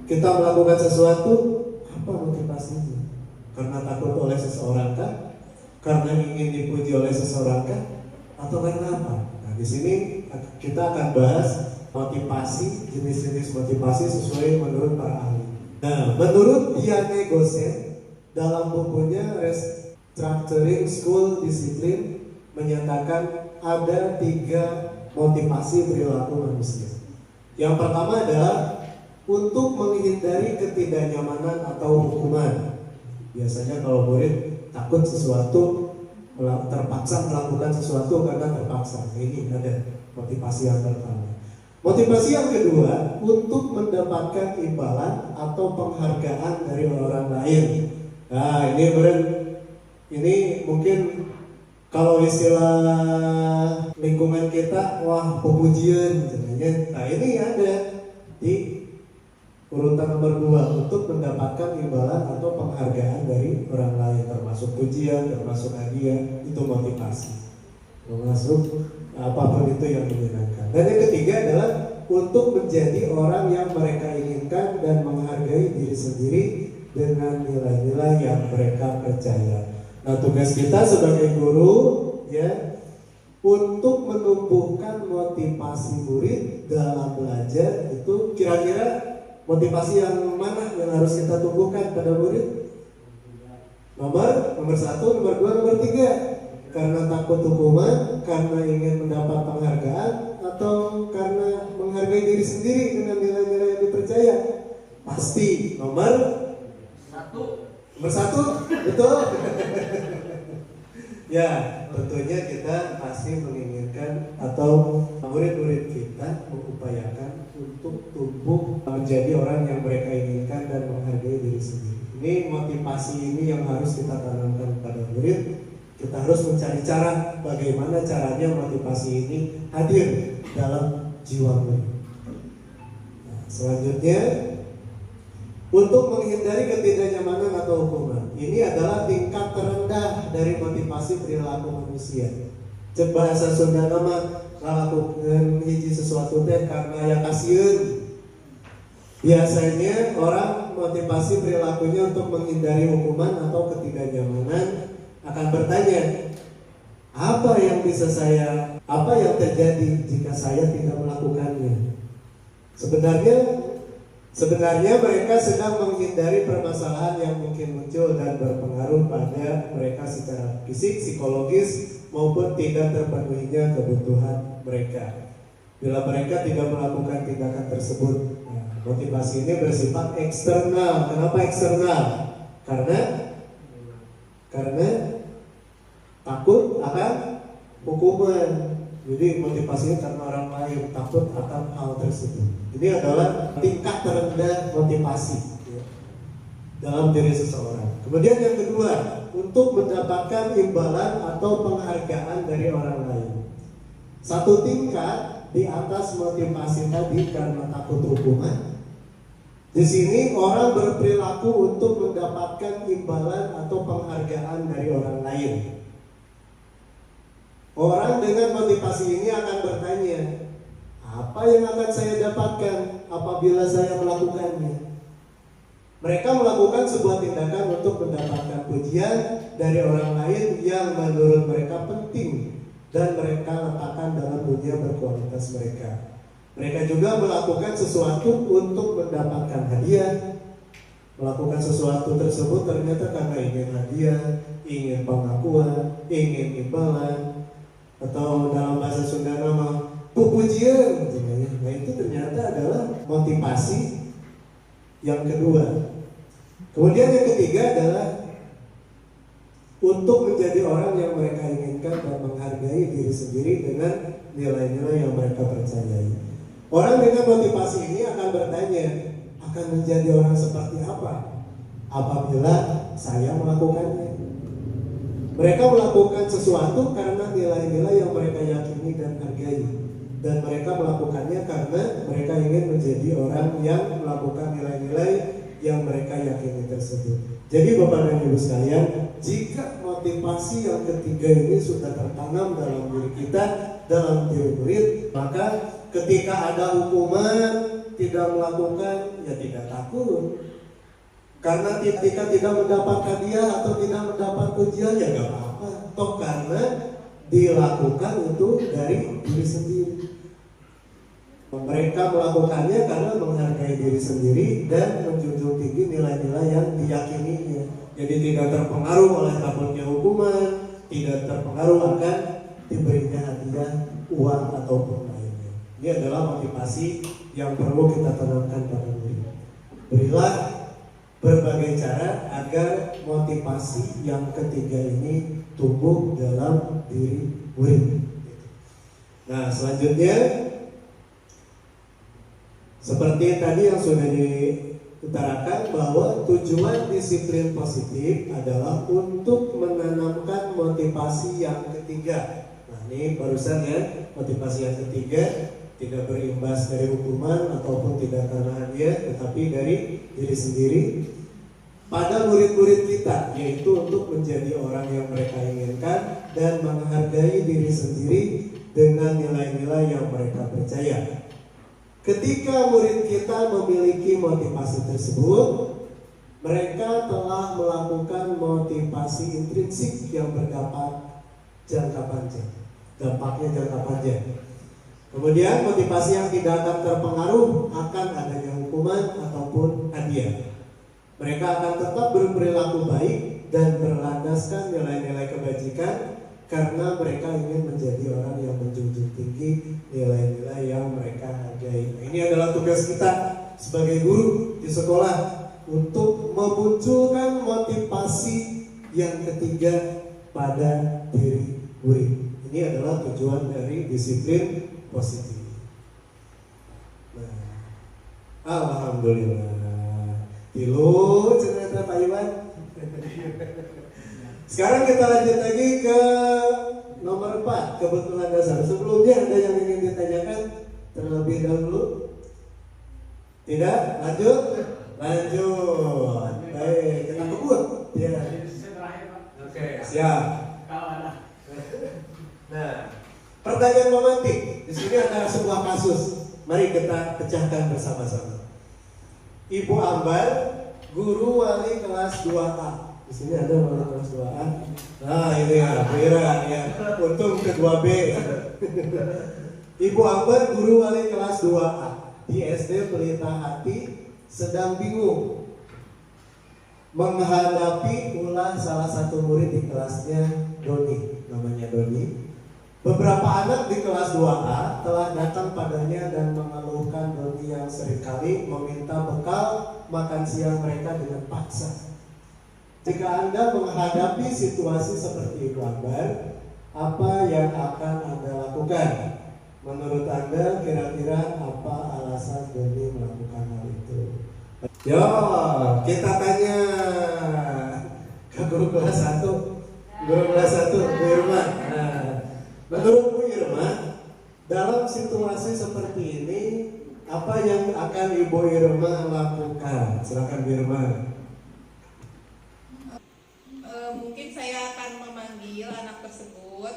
kita melakukan sesuatu, apa motivasinya? Karena takut oleh seseorang kah? Karena ingin dipuji oleh seseorang kah? Atau karena apa? Nah, di sini kita akan bahas motivasi, jenis-jenis motivasi sesuai menurut para ahli. Nah, menurut Diane Gosset dalam bukunya Restructuring School Discipline menyatakan ada 3 motivasi perilaku manusia. Yang pertama adalah untuk menghindari ketidaknyamanan atau hukuman. Biasanya kalau murid takut sesuatu, terpaksa melakukan sesuatu karena terpaksa. Ini ada motivasi yang pertama. Motivasi yang kedua, untuk mendapatkan imbalan atau penghargaan dari orang lain. Nah, ini mungkin kalau istilah lingkungan kita, wah pujian, nah ini ada di urutan nomor 2, untuk mendapatkan imbalan atau penghargaan dari orang lain, termasuk pujian, termasuk hadiah, itu motivasi, termasuk apapun itu yang menyenangkan. Dan yang ketiga adalah untuk menjadi orang yang mereka inginkan dan menghargai diri sendiri dengan nilai-nilai yang mereka percaya. Nah, tugas kita sebagai guru ya untuk menumbuhkan motivasi murid dalam belajar. Itu kira-kira motivasi yang mana yang harus kita tumbuhkan pada murid? Nomor 1, nomor 2, nomor 3. Karena takut hukuman, karena ingin mendapat penghargaan, atau karena menghargai diri sendiri dengan nilai-nilai yang dipercaya? Pasti nomor 1. Nomor 1, betul. Ya, tentunya kita pasti menginginkan atau murid-murid kita mengupayakan untuk tumbuh menjadi orang yang mereka inginkan dan menghargai diri sendiri. Ini motivasi ini yang harus kita tanamkan pada murid. Kita harus mencari cara bagaimana caranya motivasi ini hadir dalam jiwa murid. Nah, selanjutnya, untuk menghindari ketidaknyamanan atau hukuman. Ini adalah tingkat terendah dari motivasi perilaku manusia. Cek bahasa Sunda nama ngalakukeun hiji sesuatu teh karena ya kasieun. Biasanya orang motivasi perilakunya untuk menghindari hukuman atau ketidaknyamanan akan bertanya, apa yang terjadi jika saya tidak melakukannya? Sebenarnya mereka sedang menghindari permasalahan yang mungkin muncul dan berpengaruh pada mereka secara fisik, psikologis, maupun tidak terpenuhinya kebutuhan mereka. Bila mereka tidak melakukan tindakan tersebut, motivasi ini bersifat eksternal. Kenapa eksternal? Karena karena takut akan hukuman. Jadi motivasinya karena orang lain, takut akan hal tersebut. Ini adalah tingkat terendah motivasi ya, dalam diri seseorang. Kemudian yang kedua, untuk mendapatkan imbalan atau penghargaan dari orang lain. Satu tingkat di atas motivasi tadi karena takut hukuman. Di sini orang berperilaku untuk mendapatkan imbalan atau penghargaan dari orang lain. Orang dengan motivasi ini akan bertanya, apa yang akan saya dapatkan apabila saya melakukannya? Mereka melakukan sebuah tindakan untuk mendapatkan pujian dari orang lain yang menurut mereka penting dan mereka letakkan dalam dunia berkualitas mereka. Mereka juga melakukan sesuatu untuk mendapatkan hadiah. Melakukan sesuatu tersebut ternyata karena ingin hadiah, ingin pengakuan, ingin imbalan, atau dalam bahasa Sunda nama pujian. Nah itu ternyata adalah motivasi yang kedua. Kemudian yang ketiga adalah untuk menjadi orang yang mereka inginkan dan menghargai diri sendiri dengan nilai-nilai yang mereka percayai. Orang dengan motivasi ini akan bertanya, akan menjadi orang seperti apa apabila saya melakukannya? Mereka melakukan sesuatu karena nilai-nilai yang mereka yakini dan hargai. Dan mereka melakukannya karena mereka ingin menjadi orang yang melakukan nilai-nilai yang mereka yakini tersebut. Jadi Bapak dan Ibu sekalian, jika motivasi yang ketiga ini sudah tertanam dalam diri kita, dalam diri murid, maka ketika ada hukuman tidak melakukan, ya tidak takut. Karena ketika tidak mendapatkan dia atau tidak mendapat pujian, ya gak apa-apa. Toh karena dilakukan itu dari diri sendiri. Mereka melakukannya karena menghargai diri sendiri dan menjunjung tinggi nilai-nilai yang diyakininya. Jadi tidak terpengaruh oleh takutnya hukuman, tidak terpengaruh akan diberinya hadiah, uang ataupun lainnya. Ini adalah motivasi yang perlu kita tanamkan pada diri. Berilah berbagai cara agar motivasi yang ketiga ini tumbuh dalam diri murid. Nah, selanjutnya seperti tadi yang sudah diutarakan bahwa tujuan disiplin positif adalah untuk menanamkan motivasi yang ketiga. Nah, ini barusan ya, motivasi yang ketiga tidak berimbas dari hukuman ataupun tidak karena hadiah, tetapi dari diri sendiri pada murid-murid kita, yaitu untuk menjadi orang yang mereka inginkan dan menghargai diri sendiri dengan nilai-nilai yang mereka percaya. Ketika murid kita memiliki motivasi tersebut, mereka telah melakukan motivasi intrinsik yang berdampak jangka panjang. Dampaknya jangka panjang. Kemudian motivasi yang tidak akan terpengaruh akan adanya hukuman ataupun hadiah. Mereka akan tetap berperilaku baik dan berlandaskan nilai-nilai kebajikan karena mereka ingin menjadi orang yang menjunjung tinggi nilai-nilai yang mereka hargai. Ini adalah tugas kita sebagai guru di sekolah untuk memunculkan motivasi yang ketiga pada diri murid. Ini adalah tujuan dari disiplin positif. Nah, alhamdulillah. Tilu cerita Pak Iwan. Sekarang kita lanjut lagi ke nomor 4, kebetulan dasar. Sebelumnya ada yang ingin ditanyakan terlebih dahulu? Tidak? Lanjut? Lanjut. Baik, kita kebut. Ya. Oke, siap. Nah, pertanyaan romantik. Di sini ada sebuah kasus. Mari kita pecahkan bersama-sama. Ibu Ambar, guru wali kelas 2A. Di sini ada wali kelas 2A. Nah, ini ya, Wira ya. Untung ke 2B. Ibu Ambar, guru wali kelas 2A di SD Pelita Hati, sedang bingung menghadapi ulah salah satu murid di kelasnya, Doni, namanya Doni. Beberapa anak di kelas 2A telah datang padanya dan mengeluhkan Doni yang seringkali meminta bekal makan siang mereka dengan paksa. Jika Anda menghadapi situasi seperti Ibu Ambar, apa yang akan Anda lakukan? Menurut Anda kira-kira apa alasan Doni melakukan hal itu? Yo, kita tanya ke guru kelas 1. Guru kelas 1, Bu Irma. Nah, menurut Bu Irma, dalam situasi seperti ini, apa yang akan Ibu Irma lakukan? Silakan Bu Irma. Mungkin saya akan memanggil anak tersebut,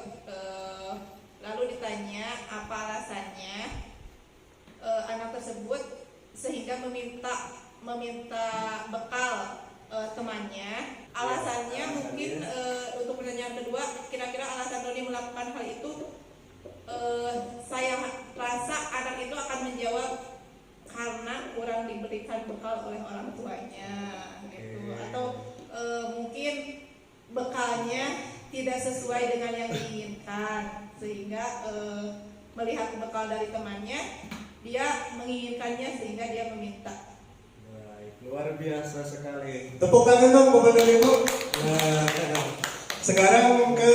lalu ditanya apa alasannya anak tersebut sehingga meminta bekal temannya. Alasannya mungkin untuk pertanyaan kedua, kira-kira alasan Doni melakukan hal itu, saya rasa anak itu akan menjawab karena kurang diberikan bekal oleh orang tuanya, gitu. Atau mungkin bekalnya tidak sesuai dengan yang diinginkan, sehingga melihat bekal dari temannya, dia menginginkannya sehingga dia meminta. Baik, luar biasa sekali. Tepuk tangan dong kepada Ibu. Nah, sekarang ke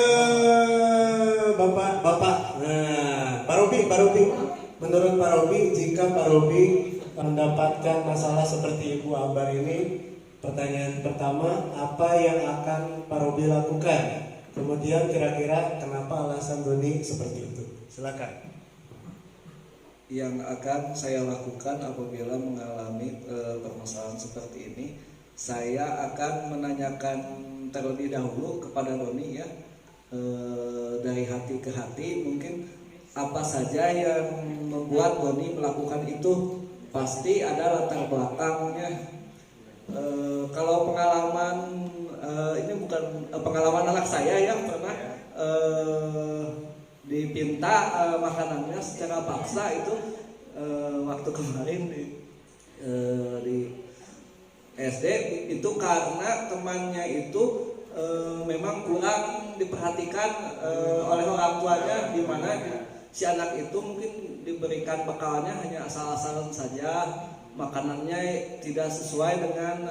Bapak. Nah, Pak Robi. Menurut Pak Robi, jika Pak Robi mendapatkan masalah seperti Ibu Ambar ini, pertanyaan pertama, apa yang akan Pak Robi lakukan? Kemudian kira-kira kenapa alasan Doni seperti itu? Silakan. Yang akan saya lakukan apabila mengalami permasalahan seperti ini, saya akan menanyakan terlebih dahulu kepada Doni ya, dari hati ke hati, mungkin apa saja yang membuat Doni melakukan itu. Pasti ada latar belakangnya. Kalau pengalaman ini bukan pengalaman anak saya yang pernah dipinta makanannya secara paksa itu waktu kemarin di SD itu karena temannya itu memang kurang diperhatikan oleh orang tuanya, di mana si anak itu mungkin diberikan bekalnya hanya asal-asalan saja, makanannya tidak sesuai dengan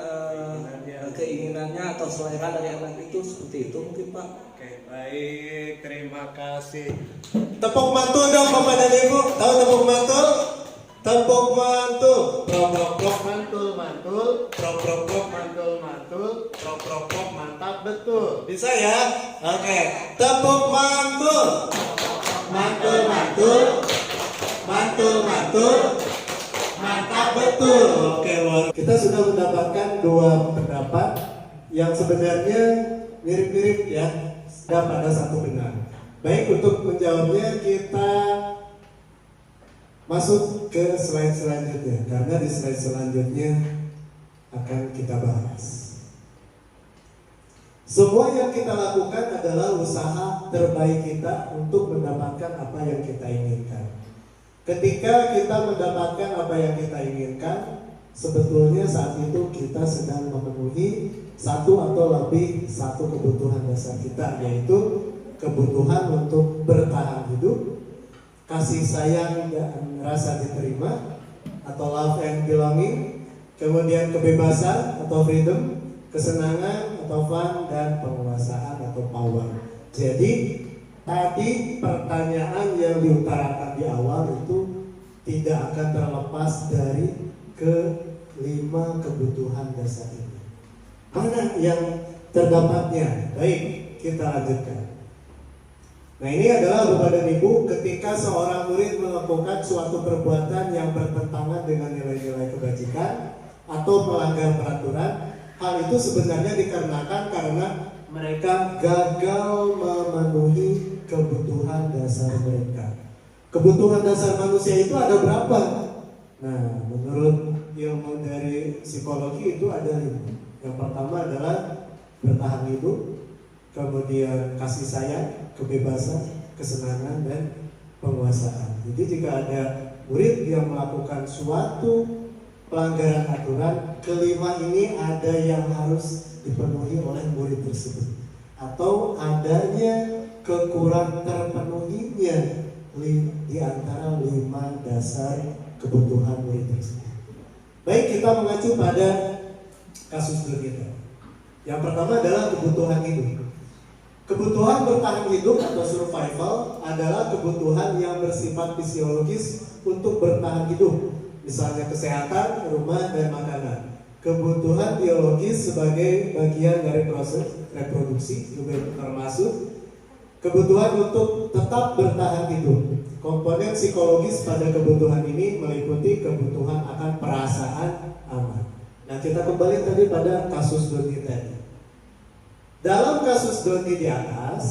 keinginannya atau selera dari anak itu, seperti itu mungkin Pak. Oke, baik, terima kasih. Tepuk mantul dong Bapak dan Ibu. Tahu tepuk mantul? Tepuk mantul. Prok mantul. Prok mantul. Mantap betul. Bisa ya? Oke. Tepuk mantul. Mantul. Mantap betul. Oke, luar. Kita sudah mendapatkan dua pendapat yang sebenarnya mirip-mirip ya. Ada satu benar. Baik, untuk menjawabnya kita masuk ke slide selanjutnya, karena di slide selanjutnya akan kita bahas. Semua yang kita lakukan adalah usaha terbaik kita untuk mendapatkan apa yang kita inginkan. Ketika kita mendapatkan apa yang kita inginkan, sebetulnya saat itu kita sedang memenuhi satu kebutuhan dasar kita, yaitu kebutuhan untuk bertahan hidup, kasih sayang dan rasa diterima atau love and belonging, kemudian kebebasan atau freedom, kesenangan atau fun, dan penguasaan atau power. Jadi tadi pertanyaan yang diutarakan di awal itu tidak akan terlepas dari kelima kebutuhan dasar ini. Mana yang terdapatnya? Baik, kita lanjutkan. Nah, ini adalah Bapak dan Ibu, ketika seorang murid melakukan suatu perbuatan yang bertentangan dengan nilai-nilai kebajikan atau melanggar peraturan, hal itu sebenarnya dikarenakan karena mereka gagal memenuhi kebutuhan dasar mereka. Kebutuhan dasar manusia itu ada berapa? Nah, menurut ilmu dari psikologi itu ada 5. Yang pertama adalah bertahan hidup, kemudian kasih sayang, kebebasan, kesenangan, dan penguasaan. Jadi jika ada murid yang melakukan suatu pelanggaran aturan, kelima ini ada yang harus dipenuhi oleh murid tersebut, atau adanya kekurang terpenuhinya di antara 5 dasar kebutuhan murid tersebut. Baik, kita mengacu pada kasus kita. Yang pertama adalah kebutuhan hidup. Kebutuhan bertahan hidup atau survival adalah kebutuhan yang bersifat fisiologis untuk bertahan hidup, misalnya kesehatan, rumah, dan makanan. Kebutuhan biologis sebagai bagian dari proses reproduksi juga termasuk. Kebutuhan untuk tetap bertahan hidup. Komponen psikologis pada kebutuhan ini meliputi kebutuhan akan perasaan aman. Nah, kita kembali tadi pada kasus Doni tadi. Dalam kasus Doni di atas,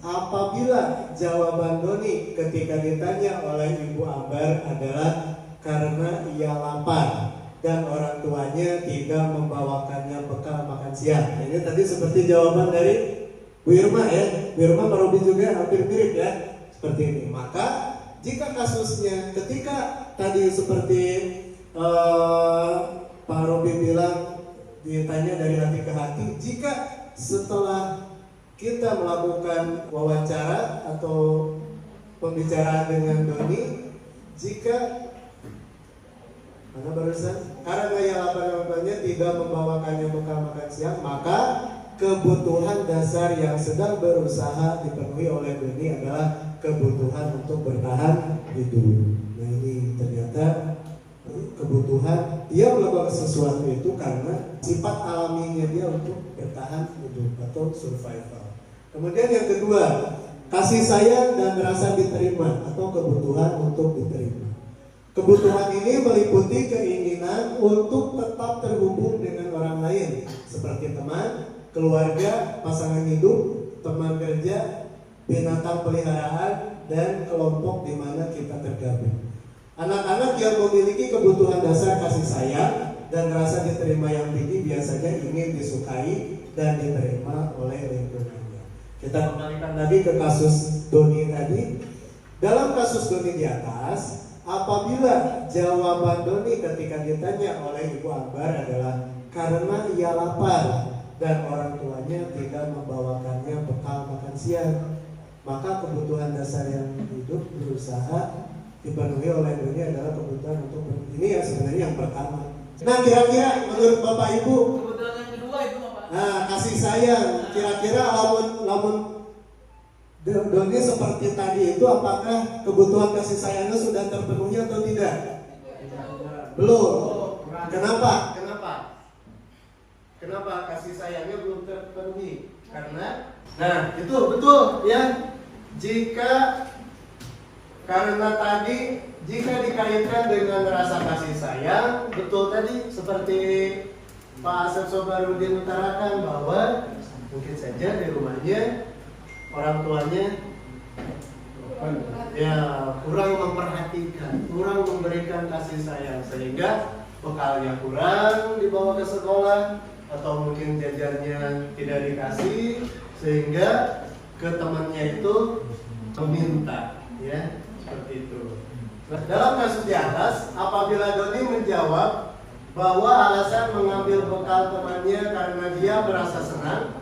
apabila jawaban Doni ketika ditanya oleh Ibu Ambar adalah karena ia lapar dan orang tuanya tidak membawakannya bekal makan siang. Nah, ini tadi seperti jawaban dari Bu Irma ya. Bu Irma Robi juga hampir mirip ya, seperti ini. Maka jika kasusnya ketika tadi seperti Pak Robi bilang ditanya dari hati ke hati, jika setelah kita melakukan wawancara atau pembicaraan dengan Doni, jika mana barusan karena ia lapar-laparnya tidak membawakannya bekal makan siang, maka kebutuhan dasar yang sedang berusaha dipenuhi oleh Doni adalah kebutuhan untuk bertahan hidup. Nah, ini ternyata kebutuhan dia melakukan sesuatu itu karena sifat alaminya dia untuk bertahan hidup atau survival. Kemudian yang kedua, kasih sayang dan rasa diterima atau kebutuhan untuk diterima. Kebutuhan ini meliputi keinginan untuk tetap terhubung dengan orang lain, seperti teman, keluarga, pasangan hidup, teman kerja, binatang peliharaan, dan kelompok di mana kita tergabung. Anak-anak yang memiliki kebutuhan dasar kasih sayang dan rasa diterima yang tinggi biasanya ingin disukai dan diterima oleh lingkungannya. Kita kembalikan lagi ke kasus Doni tadi. Dalam kasus Doni di atas, apabila jawaban Doni ketika ditanya oleh Ibu Ambar adalah karena ia lapar dan orang tuanya tidak membawakannya bekal makan siang, maka kebutuhan dasar yang hidup berusaha dipenuhi oleh Doni adalah kebutuhan untuk ini ya sebenarnya yang pertama. Nah, kira-kira menurut Bapak Ibu, Kebetulan yang kedua itu Bapak. nah, kasih sayang, kira-kira lamun Doni seperti tadi itu apakah kebutuhan kasih sayangnya sudah terpenuhi atau tidak? Belum. Kenapa? Kenapa kasih sayangnya belum terpenuhi? Karena, nah itu betul ya. Jika dikaitkan dengan rasa kasih sayang, betul tadi seperti Pak Asep Sobarudin utarakan bahwa mungkin saja di rumahnya orang tuanya ya kurang memperhatikan, kurang memberikan kasih sayang sehingga bekalnya kurang dibawa ke sekolah atau mungkin jajannya tidak dikasih sehingga ke temannya itu meminta ya seperti itu. Dalam kasus di atas, apabila Doni menjawab bahwa alasan mengambil bekal temannya karena dia merasa senang,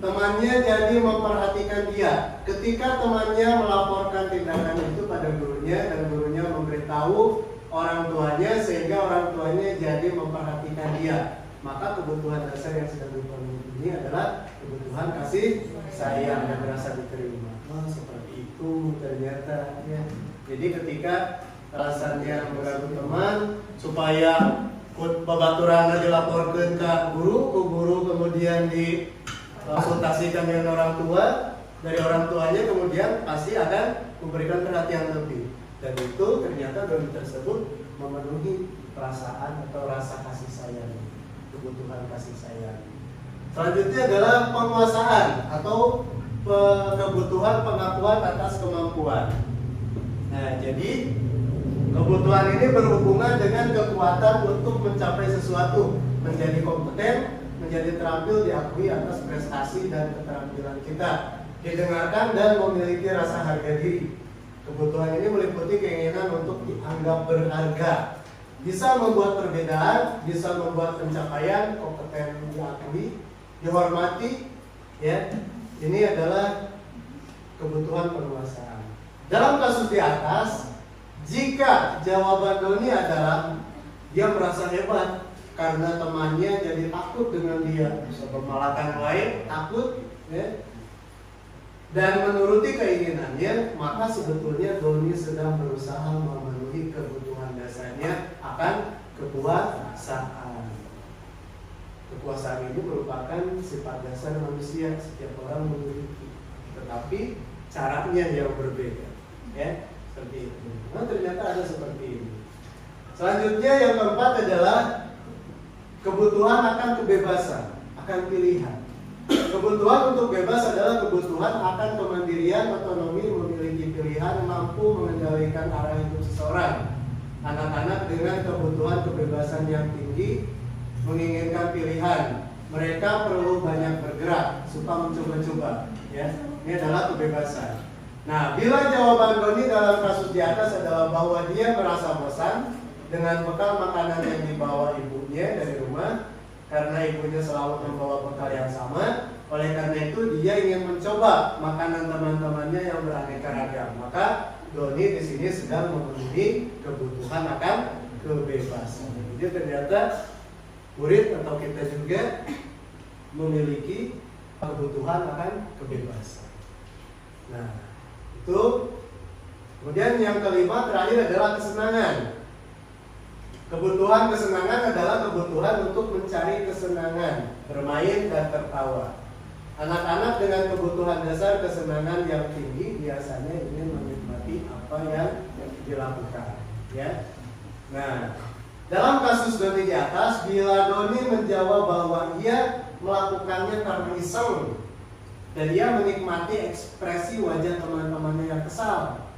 temannya jadi memperhatikan dia. Ketika temannya melaporkan tindakan itu pada gurunya dan gurunya memberitahu orang tuanya sehingga orang tuanya jadi memperhatikan dia, maka kebutuhan dasar yang sedang dipenuhi ini adalah kebutuhan kasih sayang dan rasa diterima. Oh, seperti itu ternyata ya. Jadi ketika alasannya mengganggu teman supaya babaturanna dilaporkan ke guru kemudian dikonsultasikan dengan orang tua, dari orang tuanya kemudian pasti akan memberikan perhatian lebih, dan itu ternyata Doni tersebut memenuhi perasaan atau rasa kasih sayang, kebutuhan kasih sayang. Selanjutnya adalah penguasaan atau kebutuhan pengakuan atas kemampuan. Nah, jadi kebutuhan ini berhubungan dengan kekuatan untuk mencapai sesuatu, menjadi kompeten, menjadi terampil diakui atas prestasi dan keterampilan kita, didengarkan dan memiliki rasa harga diri. Kebutuhan ini meliputi keinginan untuk dianggap berharga, bisa membuat perbedaan, bisa membuat pencapaian, kompeten diakui, dihormati, ya. Ini adalah kebutuhan penguasaan. Dalam kasus di atas, jika jawaban Doni adalah dia merasa hebat karena temannya jadi takut dengan dia, bisa memalahkan lain, takut, ya, dan menuruti keinginannya, maka sebetulnya Doni sedang berusaha memenuhi kebutuhan dasarnya akan kekuasaan. Kekuasaan ini merupakan sifat dasar manusia, setiap orang memiliki, tetapi caranya yang berbeda, ya, seperti itu. Nah, ternyata ada seperti ini. Selanjutnya yang keempat adalah kebutuhan akan kebebasan, akan pilihan. Kebutuhan untuk bebas adalah kebutuhan akan kemandirian, otonomi, memiliki pilihan, mampu mengendalikan arah hidup seseorang. Anak-anak dengan kebutuhan kebebasan yang tinggi menginginkan pilihan. Mereka perlu banyak bergerak, suka mencoba-coba. Ya, ini adalah kebebasan. Nah, bila jawaban Doni dalam kasus di atas adalah bahwa dia merasa bosan dengan bekal makanan yang dibawa ibunya dari rumah, karena ibunya selalu membawa bekal yang sama, oleh karena itu dia ingin mencoba makanan teman-temannya yang beraneka ragam. Maka Doni di sini sedang memenuhi kebutuhan akan kebebasan. Jadi ternyata murid atau kita juga memiliki kebutuhan akan kebebasan. Nah, itu. Kemudian yang kelima terakhir adalah kesenangan. Kebutuhan kesenangan adalah kebutuhan untuk mencari kesenangan, bermain dan tertawa. Anak-anak dengan kebutuhan dasar kesenangan yang tinggi biasanya ingin menikmati apa yang dilakukan, ya. Nah, dalam kasus Doni di atas, bila Doni menjawab bahwa ia melakukannya karena iseng dan ia menikmati ekspresi wajah teman-temannya yang kesal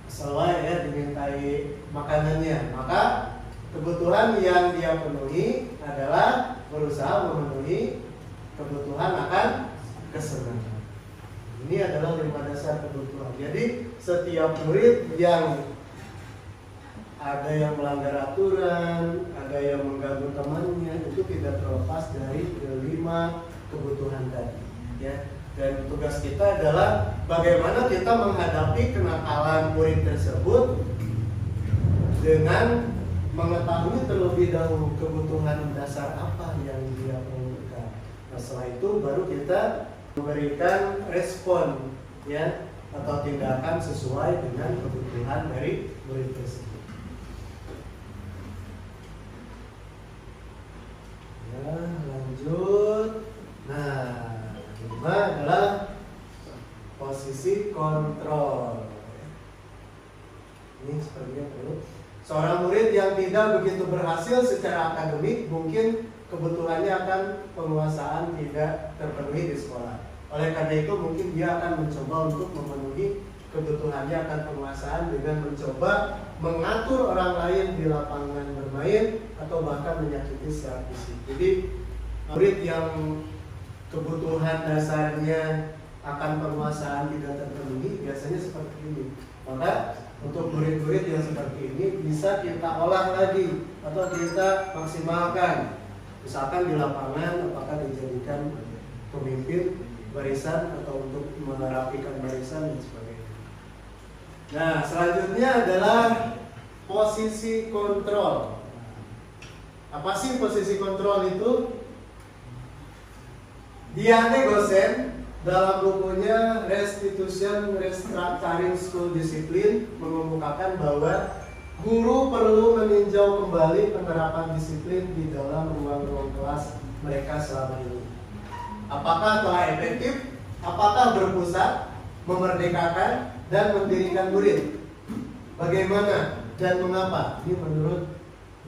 ya dimintai makanannya, maka kebutuhan yang dia penuhi adalah berusaha memenuhi kebutuhan akan kesenangan. Ini adalah 5 dasar kebutuhan. Jadi setiap murid yang ada yang melanggar aturan, ada yang mengganggu temannya, itu tidak terlepas dari 5 kebutuhan tadi, ya. Dan tugas kita adalah bagaimana kita menghadapi kenakalan murid tersebut dengan mengetahui terlebih dahulu kebutuhan dasar apa yang dia perlukan. Nah, setelah itu baru kita memberikan respon, ya, atau tindakan sesuai dengan kebutuhan dari murid tersebut. Ya, lanjut. Nah, kelima adalah posisi kontrol. Ini sepertinya perlu. Seorang murid yang tidak begitu berhasil secara akademik, mungkin kebutuhannya akan penguasaan tidak terpenuhi di sekolah. Oleh karena itu mungkin dia akan mencoba untuk memenuhi kebutuhannya akan penguasaan dengan mencoba mengatur orang lain di lapangan bermain atau bahkan menyakiti secara fisik. Jadi murid yang kebutuhan dasarnya akan penguasaan tidak terpenuhi biasanya seperti ini. Maka untuk murid-murid yang seperti ini bisa kita olah lagi atau kita maksimalkan. Misalkan di lapangan apakah dijadikan pemimpin barisan atau untuk merapikan barisan dan sebagainya. Nah, selanjutnya adalah posisi kontrol. Apa sih posisi kontrol itu? Diane Gosen dalam bukunya Restitution Restructuring School Discipline mengemukakan bahwa guru perlu meninjau kembali penerapan disiplin di dalam ruang-ruang kelas mereka selama ini. Apakah telah efektif? Apakah berpusat, memerdekakan, dan mendirikan murid? Bagaimana dan mengapa? Ini menurut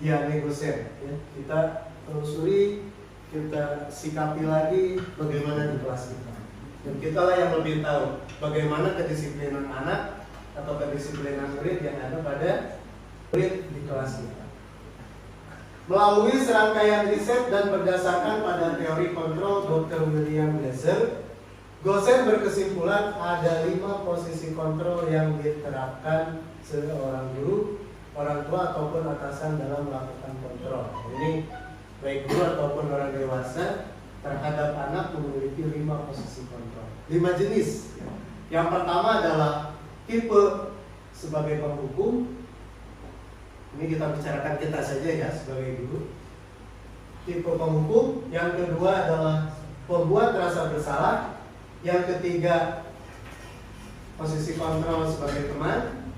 Diane Gosen. Ya, kita telusuri, kita sikapi lagi bagaimana di kelas kita. Dan kita lah yang lebih tahu bagaimana kedisiplinan anak atau kedisiplinan murid yang ada pada murid di kelas kita. Melalui serangkaian riset dan berdasarkan pada teori kontrol Dr. William Glasser, Gosen berkesimpulan ada 5 posisi kontrol yang diterapkan seorang guru, orang tua ataupun atasan dalam melakukan kontrol. Ini baik guru ataupun orang dewasa terhadap anak memiliki 5 posisi kontrol, 5 jenis. Yang pertama adalah tipe sebagai penghukum. Ini kita bicarakan kita saja ya sebagai guru. tipe penghukum, yang kedua adalah pembuat rasa bersalah, yang ketiga posisi kontrol sebagai teman,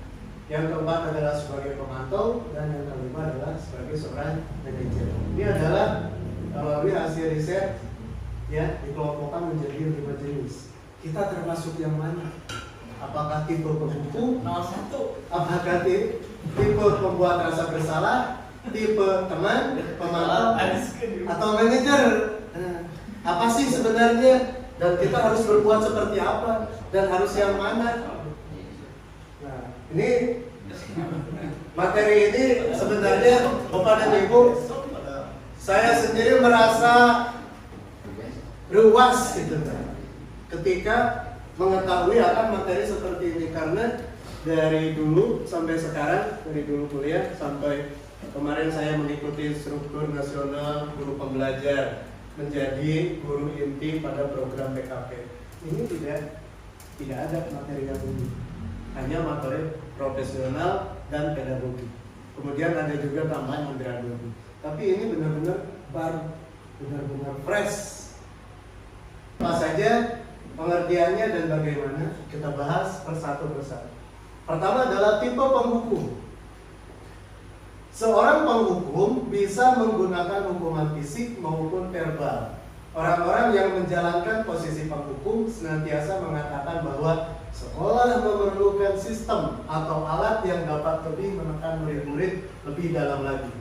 yang keempat adalah sebagai pemantau, dan yang kelima adalah sebagai seorang manajer. Ini adalah melalui hasil riset ya dikelompokkan menjadi 5 jenis. Kita termasuk yang mana? Apakah tipe penghukum? 01. Apakah tipe pembuat rasa bersalah? Tipe teman, pemantau, atau manajer? Apa sih sebenarnya? Dan kita harus berbuat seperti apa? Dan harus yang mana? Nah, ini materi ini sebenarnya Bapak dan Ibu, saya sendiri merasa ruas gitu ketika mengetahui akan materi seperti ini, karena dari dulu sampai sekarang, dari dulu kuliah sampai kemarin saya mengikuti struktur nasional guru pembelajar menjadi guru inti pada program PKP. Ini tidak ada materi yang ini, hanya materi profesional dan pedagogi. Kemudian ada juga tambahan andragogi. Tapi ini benar-benar baru, benar-benar fresh. Apa saja pengertiannya dan bagaimana kita bahas persatu persatu. Pertama adalah tipe penghukum. Seorang penghukum bisa menggunakan hukuman fisik maupun verbal. Orang-orang yang menjalankan posisi penghukum senantiasa mengatakan bahwa sekolah memerlukan sistem atau alat yang dapat lebih menekan murid-murid lebih dalam lagi.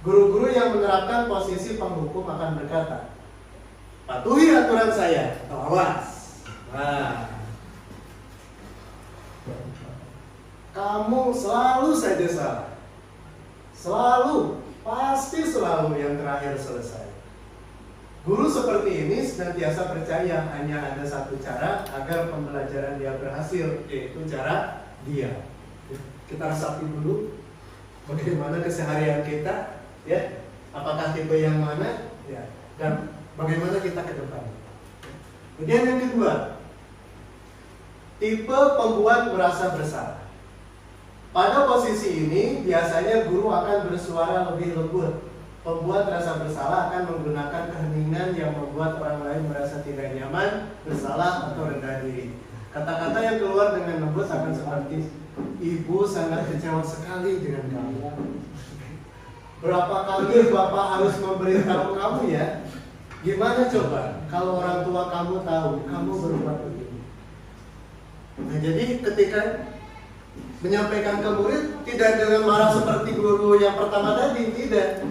Guru-guru yang menerapkan posisi penghukum akan berkata, patuhi aturan saya atau awas. Nah, kamu selalu saja salah. Selalu, pasti selalu yang terakhir selesai. Guru seperti ini senantiasa percaya hanya ada satu cara agar pembelajaran dia berhasil, yaitu cara dia. Kita resapi dulu bagaimana keseharian kita, ya, apakah tipe yang mana, ya, dan bagaimana kita ke depan. Kemudian yang kedua, tipe pembuat merasa bersalah. Pada posisi ini biasanya guru akan bersuara lebih lembut. Pembuat rasa bersalah akan menggunakan keheningan yang membuat orang lain merasa tidak nyaman, bersalah, atau rendah diri. Kata-kata yang keluar dengan lembut akan seperti, ibu sangat kecewa sekali dengan kamu. Berapa kali bapak harus memberitahu kamu ya? Gimana coba kalau orang tua kamu tahu kamu berbuat begini? Nah, jadi ketika menyampaikan ke murid tidak dengan marah seperti guru yang pertama tadi, tidak.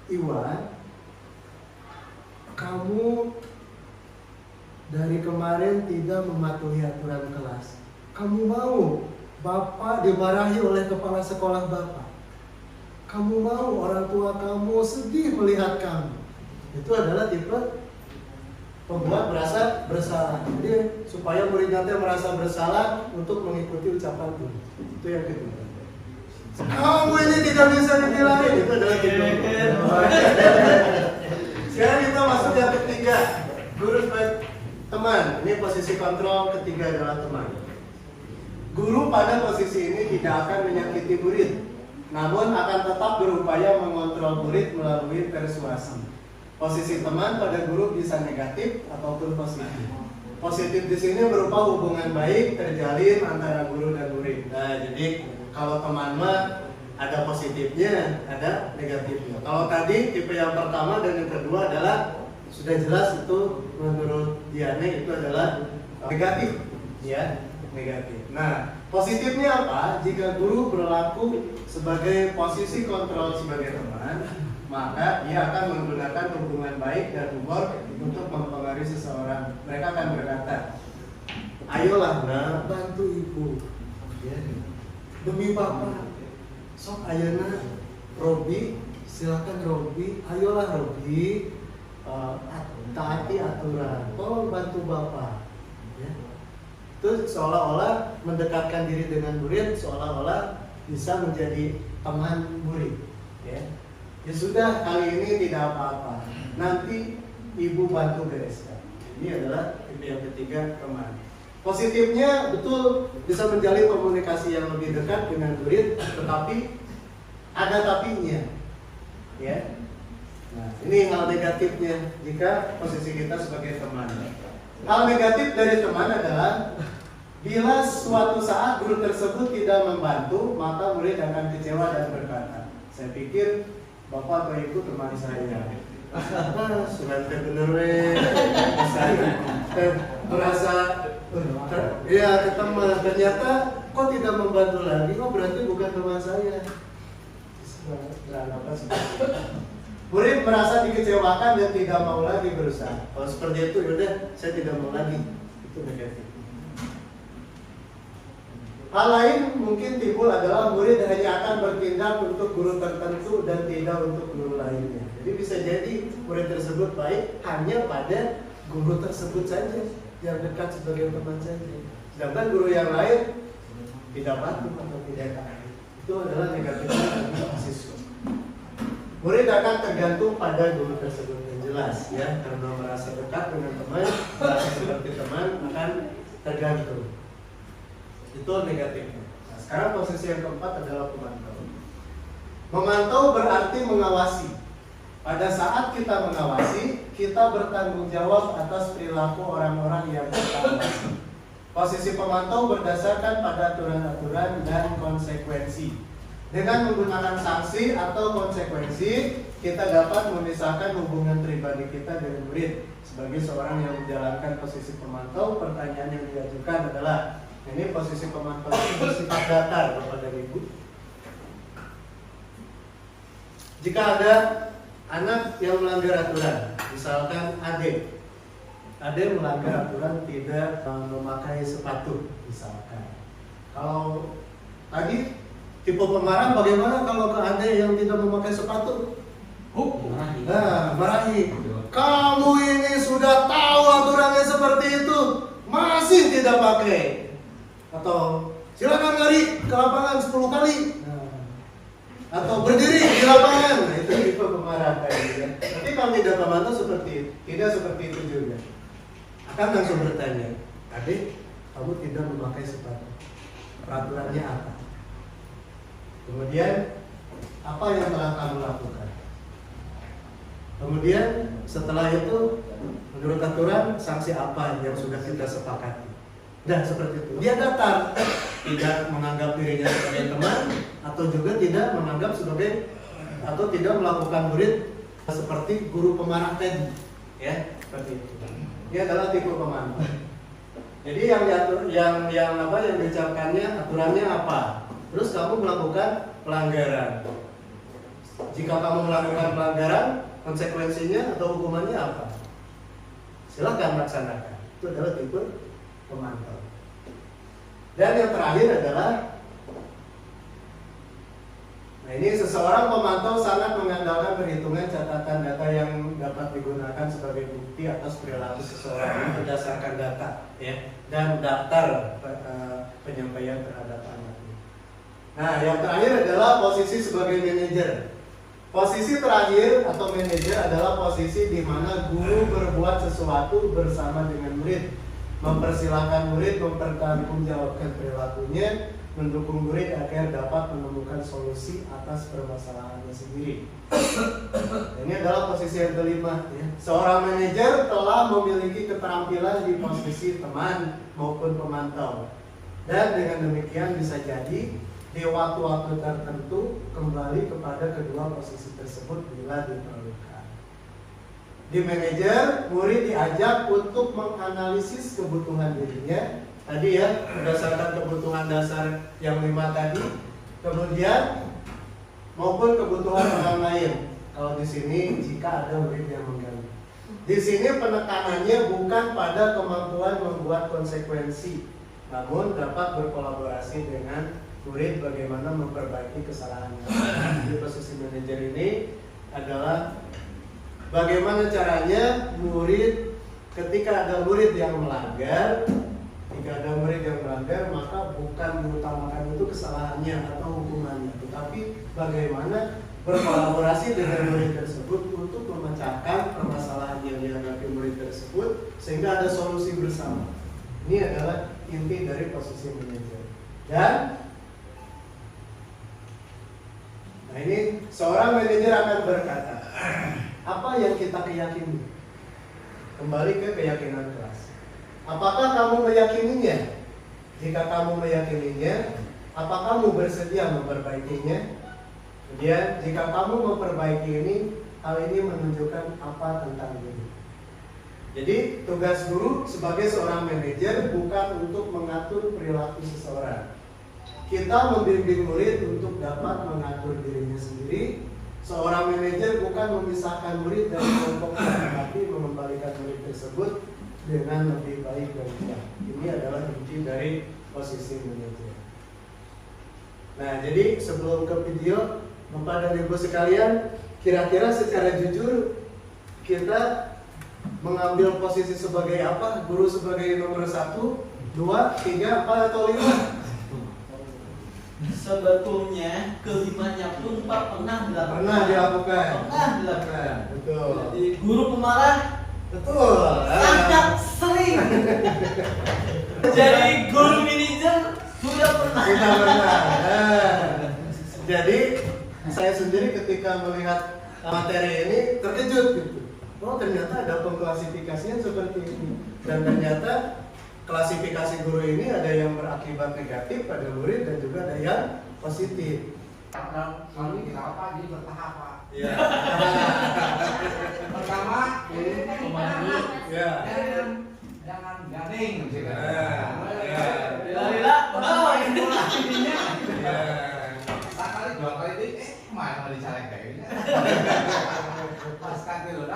Iwan, kamu dari kemarin tidak mematuhi aturan kelas. Kamu mau bapak dimarahi oleh kepala sekolah bapak. Kamu mau orang tua kamu sedih melihat kamu. Itu adalah tipe pembuat merasa bersalah. Jadi supaya murid nanti merasa bersalah untuk mengikuti ucapan guru. Itu yang kedua. Kamu ini tidak bisa dinilai. Itu adalah tipe. Sekarang kita masuk yang ketiga, guru sebagai teman. Ini posisi kontrol ketiga adalah teman. Guru pada posisi ini tidak akan menyakiti murid, namun akan tetap berupaya mengontrol murid melalui persuasi. Posisi teman pada guru bisa negatif ataupun positif. Positif di sini berupa hubungan baik terjalin antara guru dan murid. Nah, jadi kalau teman mah ada positifnya, ada negatifnya. Kalau tadi tipe yang pertama dan yang kedua adalah sudah jelas itu menurut Diane itu adalah negatif, ya, negatif. Nah, positifnya apa? Jika guru berlaku sebagai posisi kontrol sebagai teman, maka dia akan menggunakan hubungan baik dan humor untuk mempengaruhi seseorang. Mereka akan berkata, ayolah nak, bantu ibu, ya, demi bapak. Sok ayeuna Robi, silakan Robi, ayolah Robi, taati aturan, tolong bantu bapak, ya. Itu seolah-olah mendekatkan diri dengan murid, seolah-olah bisa menjadi teman murid, ya. Ya sudah, kali ini tidak apa-apa, nanti ibu bantu bereskan. Ini adalah tipe yang ketiga, teman. Positifnya betul bisa menjalin komunikasi yang lebih dekat dengan murid, tetapi ada tapinya, ya. Nah, ini hal negatifnya jika posisi kita sebagai teman. Hal negatif dari teman adalah bila suatu saat guru tersebut tidak membantu, maka murid akan kecewa dan berkata, saya pikir bapak atau ibu teman saya. Sudah bener merasa ya ke teman, ternyata kok tidak membantu lagi, oh berarti bukan teman saya. Murid merasa dikecewakan dan tidak mau lagi berusaha. Kalau seperti itu, yaudah saya tidak mau lagi. Itu negatif. Hal lain mungkin timbul adalah murid hanya akan bertindak untuk guru tertentu dan tidak untuk guru lainnya. Jadi bisa jadi murid tersebut baik hanya pada guru tersebut saja, yang dekat sebagai teman saja. Sedangkan guru yang lain tidak patuh atau tidak taat. Itu adalah negatifnya bagi mahasiswa. Murid akan tergantung pada guru tersebut yang jelas, ya, karena merasa dekat dengan teman, merasa seperti teman akan tergantung. Itu negatifnya. Nah, sekarang posisi yang keempat adalah pemantau. Memantau berarti mengawasi. Pada saat kita mengawasi, kita bertanggung jawab atas perilaku orang-orang yang kita awasi. Posisi pemantau berdasarkan pada aturan-aturan dan konsekuensi. Dengan menggunakan sanksi atau konsekuensi, kita dapat memisahkan hubungan pribadi kita dengan murid. Sebagai seorang yang menjalankan posisi pemantau, pertanyaan yang diajukan adalah, ini posisi pemantau itu bersifat datar kepada ibu. Jika ada anak yang melanggar aturan, misalkan Ade melanggar aturan tidak memakai sepatu, misalkan. Kalau tadi tipe pemarah, bagaimana kalau ke Ade yang tidak memakai sepatu? Marahi. Kamu ini sudah tahu aturannya seperti itu, masih tidak pakai. Atau silakan lari ke lapangan 10 kali. Atau berdiri di lapangan. Nah, itu tipe pemarah tadi, ya. Tapi kalau tidak memantau seperti itu, tidak seperti itu juga. Akan langsung bertanya, Adik, kamu tidak memakai sepatu, peraturannya apa? Kemudian apa yang telah kamu lakukan? Kemudian setelah itu, menurut aturan sanksi apa yang sudah kita sepakati? Dan seperti itu. Dia datar, tidak menganggap dirinya sebagai teman, atau juga tidak menganggap sebagai, atau tidak melakukan murid seperti guru pemarah tadi, ya, seperti itu. Ini adalah tipe pemantau. Jadi yang diatur, yang diucapkannya aturannya apa? Terus kamu melakukan pelanggaran. Jika kamu melakukan pelanggaran, konsekuensinya atau hukumannya apa? Silakan laksanakan. Itu adalah tipe pemantau. Dan yang terakhir adalah, nah ini seseorang pemantau sangat mengandalkan perhitungan catatan data yang dapat digunakan sebagai bukti atas perilaku seseorang berdasarkan data, ya, dan daftar penyampaian terhadap anaknya. Nah, yang terakhir adalah posisi sebagai manajer. Posisi terakhir atau manajer adalah posisi di mana guru berbuat sesuatu bersama dengan murid, mempersilahkan murid mempertanggungjawabkan perilakunya, mendukung murid agar dapat menemukan solusi atas permasalahannya sendiri. Ini adalah posisi yang kelima, ya. Seorang manajer telah memiliki keterampilan di posisi teman maupun pemantau, dan dengan demikian bisa jadi di waktu-waktu tertentu kembali kepada kedua posisi tersebut bila diperlukan. Di manajer, murid diajak untuk menganalisis kebutuhan dirinya tadi, ya, berdasarkan kebutuhan dasar yang 5 tadi, kemudian maupun kebutuhan orang lain. Kalau di sini jika ada murid yang mengganggu. Di sini penekanannya bukan pada kemampuan membuat konsekuensi, namun dapat berkolaborasi dengan murid bagaimana memperbaiki kesalahannya. Di posisi manajer ini adalah bagaimana caranya murid, ketika ada murid yang melanggar, maka bukan diutamakan itu kesalahannya atau hukumannya, tetapi bagaimana berkolaborasi dengan murid tersebut untuk memecahkan permasalahan yang dihadapi murid tersebut sehingga ada solusi bersama. Ini adalah inti dari posisi manajer. Dan nah ini seorang manajer akan berkata, apa yang kita keyakini? Kembali ke keyakinan kelas. Apakah kamu meyakininya? Jika kamu meyakininya, apa kamu bersedia memperbaikinya? Kemudian, jika kamu memperbaiki ini, hal ini menunjukkan apa tentang diri. Jadi, tugas guru sebagai seorang manajer bukan untuk mengatur perilaku seseorang. Kita membimbing murid untuk dapat mengatur dirinya sendiri. Seorang manajer bukan memisahkan murid dari kelompoknya, tapi mengembalikan murid tersebut dengan lebih baik dan baik. Ini adalah inti dari posisi manajer. Nah, jadi sebelum ke video, Bapak dan Ibu sekalian, kira-kira secara jujur kita mengambil posisi sebagai apa? Guru sebagai nomor 1, 2, 3, 4 atau 5? Sebetulnya kelimanya pun Pak pernah dilakukan. Betul. Jadi guru pemarah. Betul. Sangat sering. Jadi guru manajer sudah pernah. Jadi saya sendiri ketika melihat materi ini terkejut gitu. Oh, ternyata ada pengklasifikasian seperti ini. Dan ternyata klasifikasi guru ini ada yang berakibat negatif pada murid dan juga ada yang positif. Kalau ini kita apa? Jadi bertahap, Pak. Ya. Pertama, memahami. Ya. Jangan garing. Lila, ini intinya. Sekali 2 kali ini, malah dicarek kayak gini. Pas kaki lo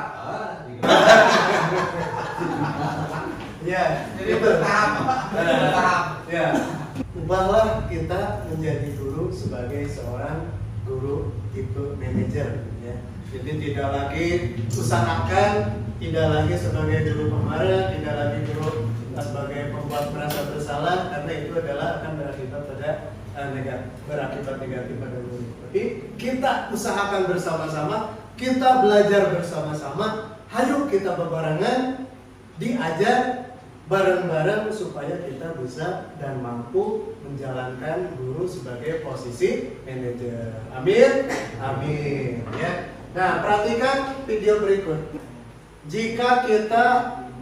Ya, jadi bertahap. Ya. Ubahlah kita menjadi guru sebagai seorang guru tipe manajer, ya. Jadi tidak lagi usahakan, tidak lagi sebagai guru pemarah, tidak lagi guru sebagai pembuat merasa bersalah, karena itu adalah akan berakibat pada berakibat negatif pada guru. Tapi kita usahakan bersama-sama, kita belajar bersama-sama, ayo kita berbarengan diajar bareng-bareng supaya kita bisa dan mampu menjalankan guru sebagai posisi manajer. Amin. Amin. Ya. Nah, perhatikan video berikut. Jika kita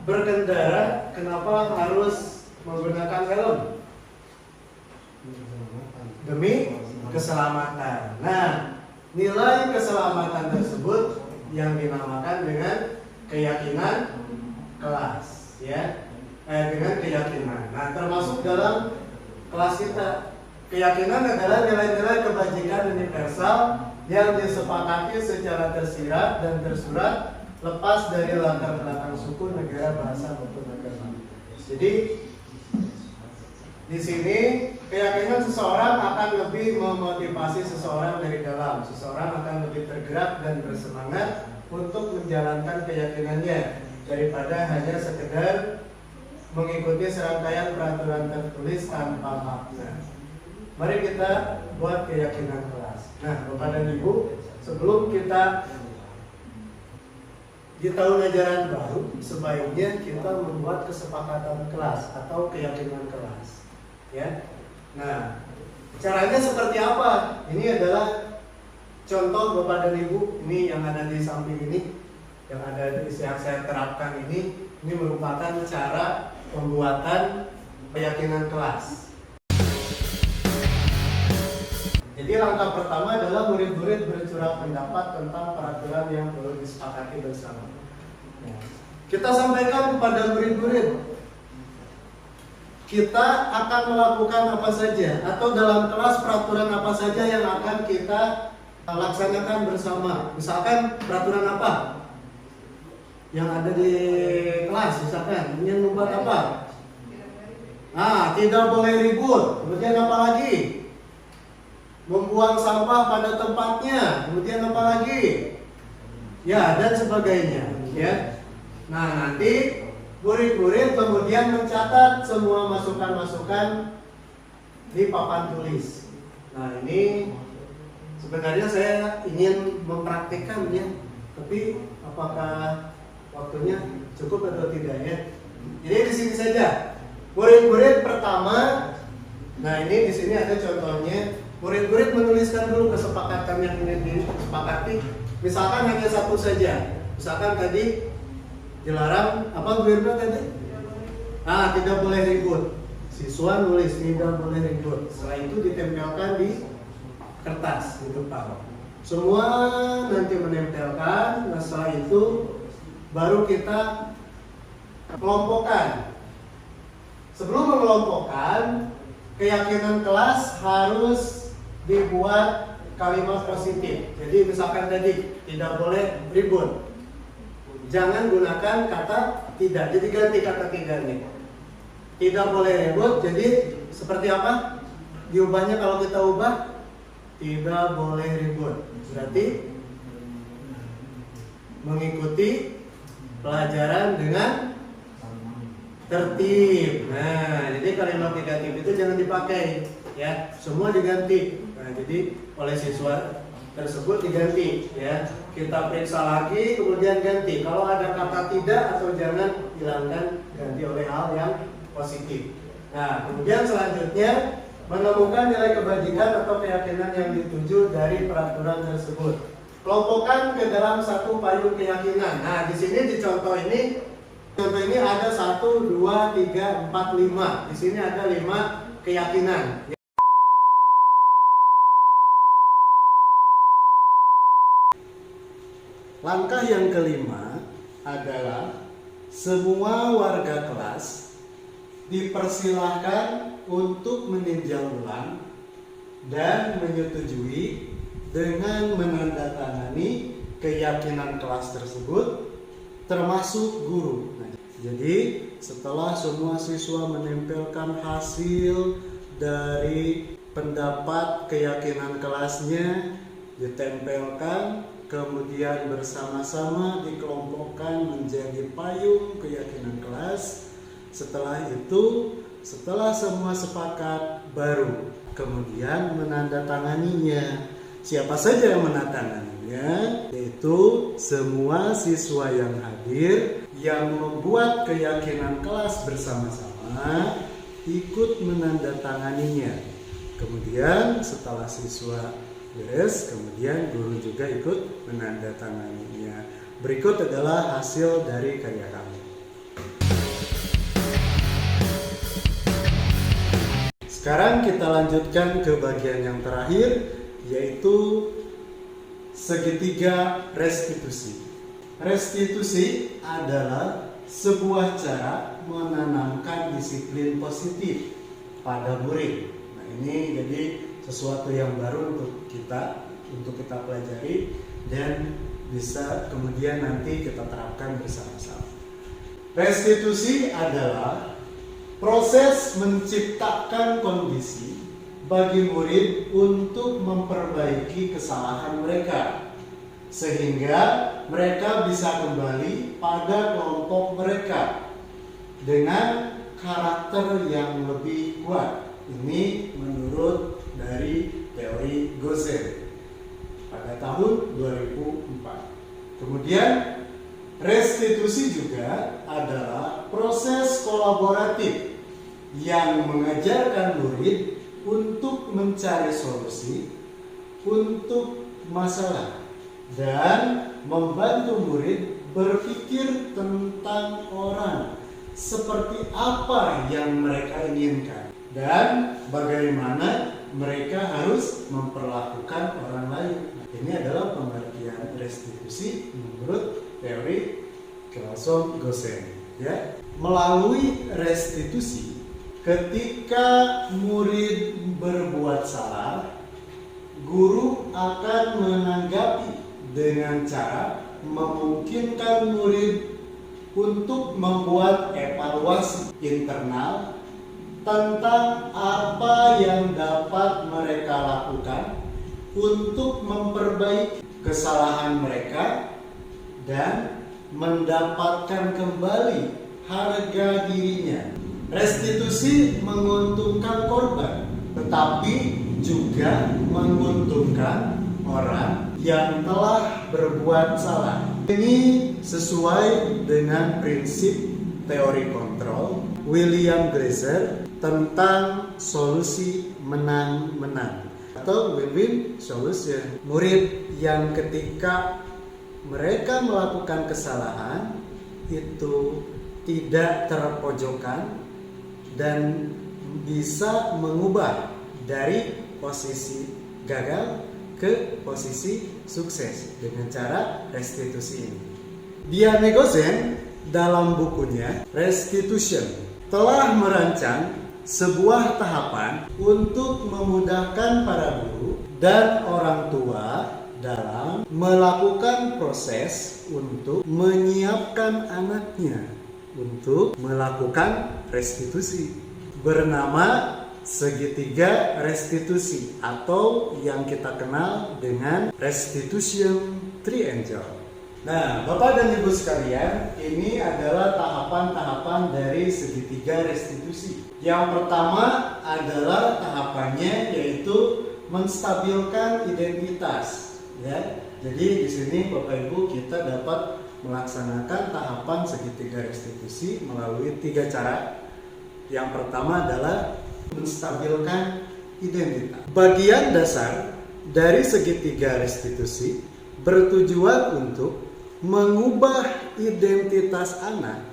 berkendara, kenapa harus menggunakan helm? Demi keselamatan. Nah, nilai keselamatan tersebut yang dinamakan dengan keyakinan kelas, ya. Dengan keyakinan. Nah, termasuk dalam kelas kita, keyakinan adalah nilai-nilai kebajikan universal yang disepakati secara tersirat dan tersurat, lepas dari latar belakang suku, negara, bahasa maupun agama. Jadi di sini keyakinan seseorang akan lebih memotivasi seseorang dari dalam. Seseorang akan lebih tergerak dan bersemangat untuk menjalankan keyakinannya daripada hanya sekedar mengikuti serangkaian peraturan tertulis tanpa makna. Mari kita buat keyakinan kelas. Nah, Bapak dan Ibu, sebelum kita di tahun ajaran baru, sebaiknya kita membuat kesepakatan kelas atau keyakinan kelas. Ya. Nah, caranya seperti apa? Ini adalah contoh Bapak dan Ibu. Ini yang ada di samping ini, yang ada yang saya terapkan ini merupakan cara pembuatan keyakinan kelas. Jadi langkah pertama adalah murid-murid bercurah pendapat tentang peraturan yang perlu disepakati bersama. Kita sampaikan kepada murid-murid, kita akan melakukan apa saja, atau dalam kelas peraturan apa saja yang akan kita laksanakan bersama. Misalkan peraturan apa yang ada di kelas, misalkan ingin membuat apa? Nah, tidak boleh ribut. Kemudian apa lagi? Membuang sampah pada tempatnya. Kemudian apa lagi? Ya, dan sebagainya. Ya. Nah, nanti murid-murid kemudian mencatat semua masukan-masukan di papan tulis. Nah, ini sebenarnya saya ingin mempraktikkannya, tapi apakah waktunya cukup atau tidak ya? Jadi di sini saja. Murid-murid pertama, nah ini di sini ada contohnya. murid-murid menuliskan dulu kesepakatan yang ingin disepakati. Misalkan hanya satu saja. Misalkan tadi dilarang apa Bu Irna tadi? Tidak boleh ribut. Siswa nulis tidak boleh ribut. Setelah itu ditempelkan di kertas di depan. Semua nanti menempelkan. Nah, setelah itu baru kita kelompokkan. Sebelum mengelompokkan, keyakinan kelas harus dibuat kalimat positif. Jadi misalkan tadi tidak boleh ribut, jangan gunakan kata tidak. Jadi ganti kata tidaknya. Tidak boleh ribut. Jadi seperti apa? Diubahnya kalau kita ubah, tidak boleh ribut. Berarti mengikuti pelajaran dengan tertib. Nah, jadi kalimat negatif itu jangan dipakai, ya. Semua diganti. Nah, jadi oleh siswa tersebut diganti, ya. Kita periksa lagi, kemudian ganti. Kalau ada kata tidak atau jangan, hilangkan, ganti oleh hal yang positif. Nah, kemudian selanjutnya menemukan nilai kebajikan atau keyakinan yang dituju dari peraturan tersebut. Kelompokkan ke dalam satu payung keyakinan. Nah, di sini di contoh ini ada 1, 2, 3, 4, 5. Di sini ada 5 keyakinan. Langkah yang kelima adalah semua warga kelas dipersilahkan untuk meninjau ulang dan menyetujui dengan menandatangani keyakinan kelas tersebut, termasuk guru. Jadi setelah semua siswa menempelkan hasil dari pendapat keyakinan kelasnya, ditempelkan, kemudian bersama-sama dikelompokkan menjadi payung keyakinan kelas. Setelah itu, setelah semua sepakat, baru kemudian menandatanganinya. Siapa saja yang menandatanganinya? Yaitu semua siswa yang hadir yang membuat keyakinan kelas bersama-sama ikut menandatanganinya. Kemudian setelah siswa beres, kemudian guru juga ikut menandatanganinya. Berikut adalah hasil dari karya kami. Sekarang kita lanjutkan ke bagian yang terakhir, yaitu segitiga restitusi. Restitusi adalah sebuah cara menanamkan disiplin positif pada murid. Nah, ini jadi sesuatu yang baru untuk kita pelajari dan bisa kemudian nanti kita terapkan bersama-sama. Restitusi adalah proses menciptakan kondisi bagi murid untuk memperbaiki kesalahan mereka, sehingga mereka bisa kembali pada kelompok mereka dengan karakter yang lebih kuat. Ini menurut dari teori Gosen pada tahun 2004. Kemudian restitusi juga adalah proses kolaboratif yang mengajarkan murid untuk mencari solusi untuk masalah dan membantu murid berpikir tentang orang, seperti apa yang mereka inginkan dan bagaimana mereka harus memperlakukan orang lain. Ini adalah pengertian restitusi menurut teori Klaus Gosen. Ya, melalui restitusi, ketika murid berbuat salah, guru akan menanggapi dengan cara memungkinkan murid untuk membuat evaluasi internal tentang apa yang dapat mereka lakukan untuk memperbaiki kesalahan mereka dan mendapatkan kembali harga dirinya. Restitusi menguntungkan korban, tetapi juga menguntungkan orang yang telah berbuat salah. Ini sesuai dengan prinsip teori kontrol William Glasser tentang solusi menang-menang. atau win-win solution. Murid yang ketika mereka melakukan kesalahan itu tidak terpojokkan dan bisa mengubah dari posisi gagal ke posisi sukses dengan cara restitusi ini. Diane Gozen dalam bukunya Restitution telah merancang sebuah tahapan untuk memudahkan para guru dan orang tua dalam melakukan proses untuk menyiapkan anaknya untuk melakukan restitusi, bernama segitiga restitusi atau yang kita kenal dengan restitution triangle. Nah, Bapak dan Ibu sekalian, ini adalah tahapan-tahapan dari segitiga restitusi. Yang pertama adalah tahapannya yaitu menstabilkan identitas, ya. Jadi di sini Bapak Ibu kita dapat melaksanakan tahapan segitiga restitusi melalui 3 cara. Yang pertama adalah menstabilkan identitas. Bagian dasar dari segitiga restitusi bertujuan untuk mengubah identitas anak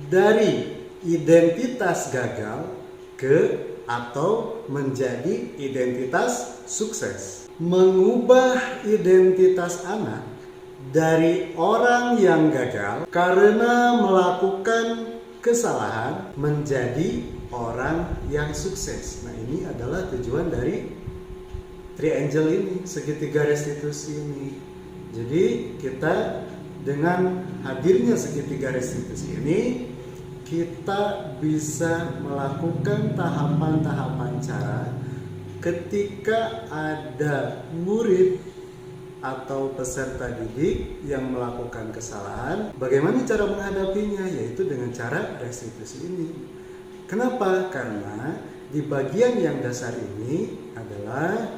dari identitas gagal ke atau menjadi identitas sukses. Mengubah identitas anak dari orang yang gagal karena melakukan kesalahan menjadi orang yang sukses. Nah, ini adalah tujuan dari triangle ini, segitiga restitusi ini. Jadi kita dengan hadirnya segitiga restitusi ini, kita bisa melakukan tahapan-tahapan cara ketika ada murid atau peserta didik yang melakukan kesalahan, bagaimana cara menghadapinya, yaitu dengan cara restitusi ini. Kenapa? Karena di bagian yang dasar ini adalah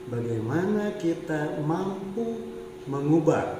bagaimana kita mampu mengubah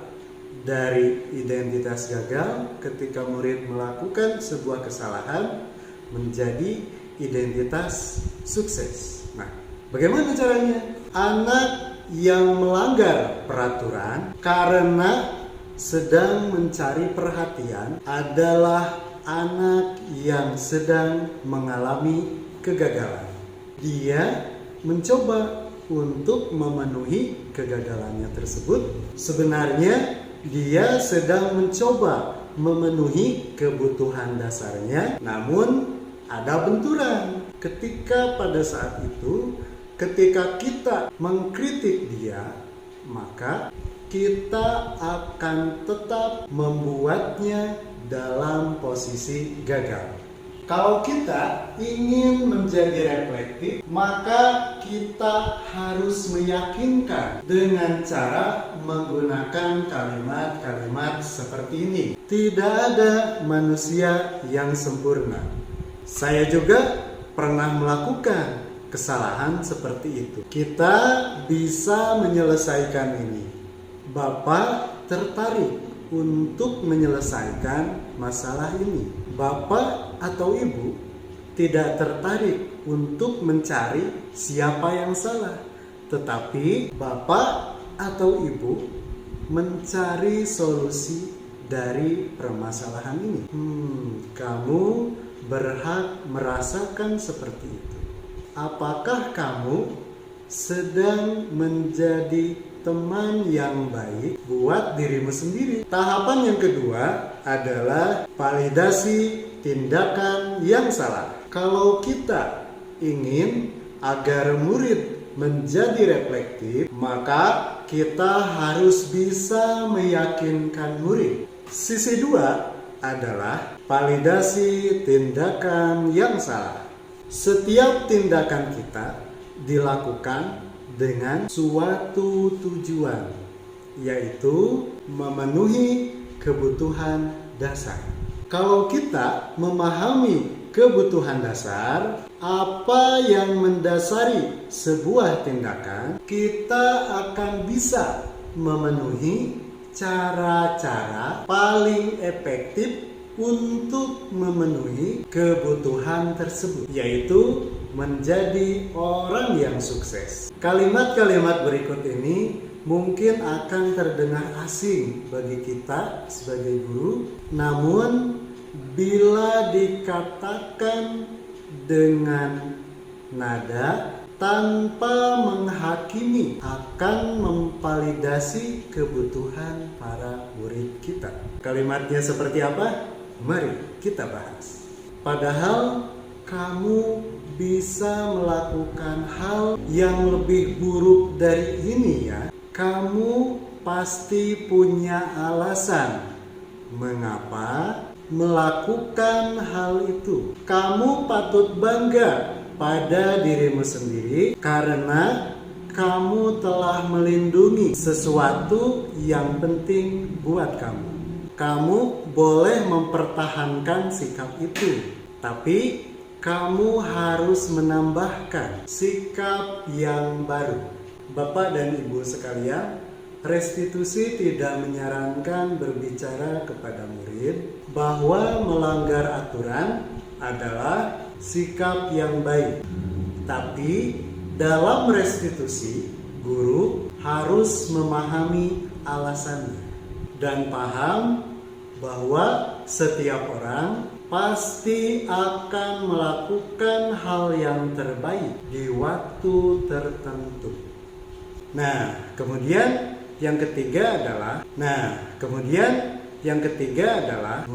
dari identitas gagal ketika murid melakukan sebuah kesalahan menjadi identitas sukses. Nah, bagaimana caranya? Anak yang melanggar peraturan karena sedang mencari perhatian adalah anak yang sedang mengalami kegagalan. Dia mencoba untuk memenuhi kegagalannya tersebut. Sebenarnya dia sedang mencoba memenuhi kebutuhan dasarnya, namun ada benturan. Ketika pada saat itu, ketika kita mengkritik dia, maka kita akan tetap membuatnya dalam posisi gagal. Kalau kita ingin menjadi reflektif, maka kita harus meyakinkan dengan cara menggunakan kalimat-kalimat seperti ini. Tidak ada manusia yang sempurna. Saya juga pernah melakukan kesalahan seperti itu. Kita bisa menyelesaikan ini. Bapak tertarik untuk menyelesaikan masalah ini. Bapak atau ibu tidak tertarik untuk mencari siapa yang salah, tetapi bapak atau ibu mencari solusi dari permasalahan ini. Kamu berhak merasakan seperti itu. Apakah kamu sedang menjadi teman yang baik buat dirimu sendiri? Tahapan yang kedua adalah validasi tindakan yang salah. Kalau kita ingin agar murid menjadi reflektif, maka kita harus bisa meyakinkan murid. Sisi dua adalah validasi tindakan yang salah. Setiap tindakan kita dilakukan dengan suatu tujuan, yaitu memenuhi kebutuhan dasar. Kalau kita memahami kebutuhan dasar, apa yang mendasari sebuah tindakan, kita akan bisa memenuhi cara-cara paling efektif untuk memenuhi kebutuhan tersebut, yaitu menjadi orang yang sukses. Kalimat-kalimat berikut ini mungkin akan terdengar asing bagi kita sebagai guru, namun bila dikatakan dengan nada tanpa menghakimi akan memvalidasi kebutuhan para murid kita. Kalimatnya seperti apa? Mari kita bahas. Padahal kamu bisa melakukan hal yang lebih buruk dari ini ya. Kamu pasti punya alasan mengapa melakukan hal itu. Kamu patut bangga pada dirimu sendiri karena kamu telah melindungi sesuatu yang penting buat kamu. Kamu boleh mempertahankan sikap itu, tapi kamu harus menambahkan sikap yang baru. Bapak dan Ibu sekalian, restitusi tidak menyarankan berbicara kepada murid bahwa melanggar aturan adalah sikap yang baik. Tapi dalam restitusi, guru harus memahami alasannya dan paham bahwa setiap orang pasti akan melakukan hal yang terbaik di waktu tertentu. Kemudian yang ketiga adalah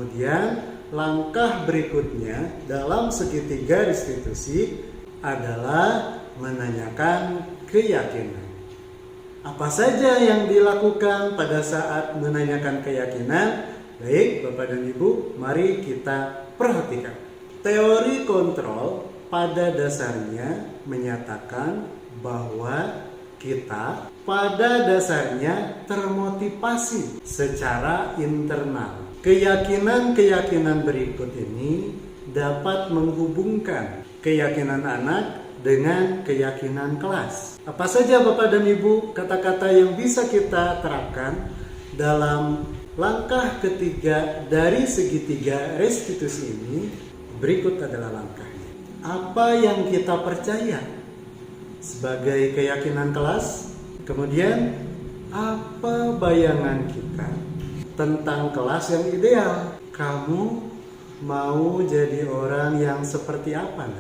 langkah berikutnya dalam segitiga restitusi adalah menanyakan keyakinan. Apa saja yang dilakukan pada saat menanyakan keyakinan? Baik, Bapak dan Ibu, mari kita perhatikan. Teori kontrol pada dasarnya menyatakan bahwa kita pada dasarnya termotivasi secara internal. Keyakinan-keyakinan berikut ini dapat menghubungkan keyakinan anak dengan keyakinan kelas. Apa saja Bapak dan Ibu kata-kata yang bisa kita terapkan dalam langkah ketiga dari segitiga restitusi ini? Berikut adalah langkahnya. Apa yang kita percaya sebagai keyakinan kelas? Kemudian apa bayangan kita tentang kelas yang ideal? Kamu mau jadi orang yang seperti apa?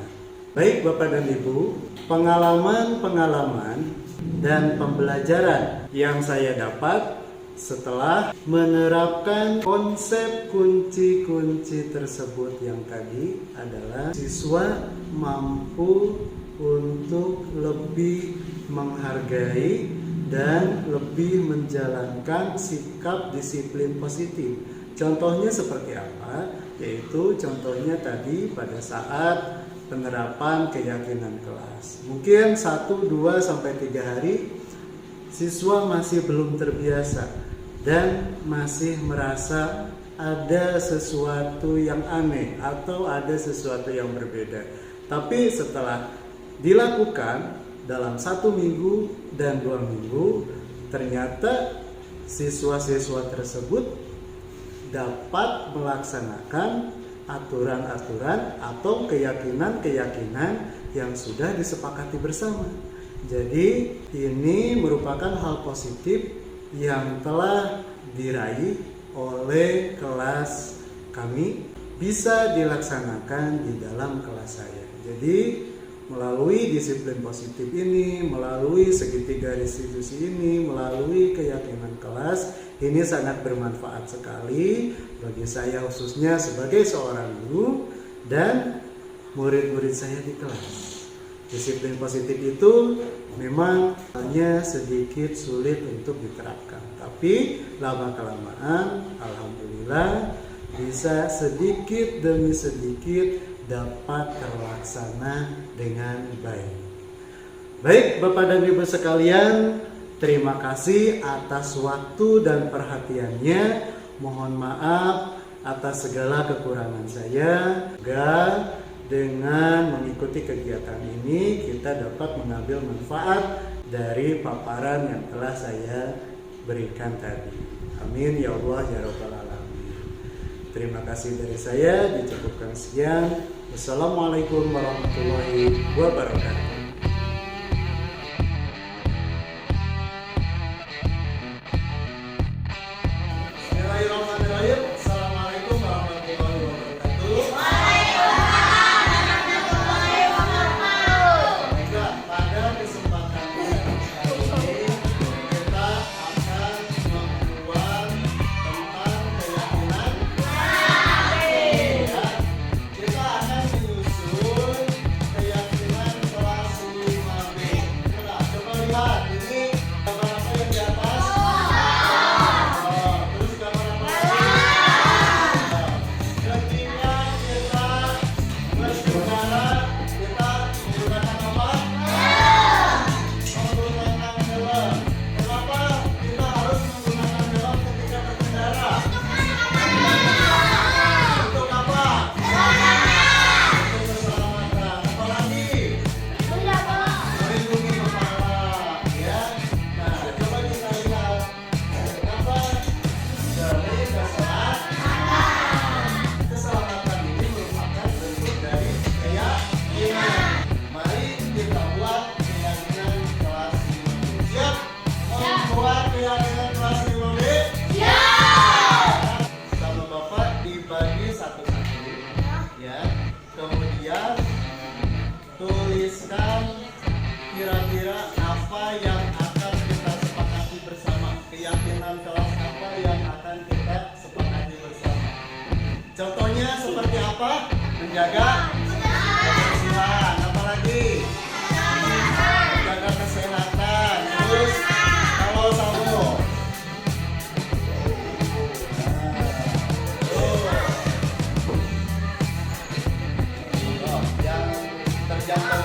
Baik Bapak dan Ibu, pengalaman-pengalaman dan pembelajaran yang saya dapat setelah menerapkan konsep kunci-kunci tersebut yang tadi adalah siswa mampu untuk lebih menghargai dan lebih menjalankan sikap disiplin positif. Contohnya seperti apa? Yaitu contohnya tadi pada saat penerapan keyakinan kelas. Mungkin 1, 2, sampai 3 hari siswa masih belum terbiasa dan masih merasa ada sesuatu yang aneh atau ada sesuatu yang berbeda. Tapi setelah dilakukan dalam 1 minggu dan 2 minggu, ternyata siswa-siswa tersebut dapat melaksanakan aturan-aturan atau keyakinan-keyakinan yang sudah disepakati bersama. Jadi ini merupakan hal positif yang telah diraih oleh kelas kami, bisa dilaksanakan di dalam kelas saya. Jadi melalui disiplin positif ini, melalui segitiga restitusi ini, melalui keyakinan kelas, ini sangat bermanfaat sekali bagi saya khususnya sebagai seorang guru dan murid-murid saya di kelas. Disiplin positif itu memang hanya sedikit sulit untuk diterapkan, tapi lama-kelamaan alhamdulillah bisa sedikit demi sedikit dapat terlaksana dengan baik. Baik Bapak dan Ibu sekalian, terima kasih atas waktu dan perhatiannya. Mohon maaf atas segala kekurangan saya. Semoga dengan mengikuti kegiatan ini kita dapat mengambil manfaat dari paparan yang telah saya berikan tadi. Amin ya Allah ya Rabbal Alamin. Terima kasih dari saya, dicukupkan sekian. Wassalamualaikum warahmatullahi wabarakatuh. Bismillahirrahmanirrahim. Assalamualaikum warahmatullahi wabarakatuh. Baiklah, pada kesempatan kali ini kita akan membuat tentang keyakinan. Ya, kita akan menyusun keyakinan kelas 5B. Coba lihat ini gambar apa yang di atas. Terus gambar apa lagi? Ketika kita bersaudara, kita menggunakan apa? Menggunakan helm. Kenapa kita harus menggunakan helm ketika berkendara? Untuk apa? Untuk keselamatan. Apalagi? Melindungi kepala. Ya. Nah, coba kita lihat. Kenapa? Dari keselamatan ini merupakan bentuk dari keyakinan. Mari kita buat keyakinan kelas 5B. Siap? Membuat keyakinan kelas 5B? Sama Bapak dibagi satu-satu. Ya. Kemudian tuliskan kira-kira apa yang akan kita sepakati bersama. Keyakinan kelas apa yang akan kita sepakati bersama. Contohnya seperti apa? Menjaga kebersihan. Apa lagi? Menjaga kesehatan. Terus kalau sabu. Yang terjangkau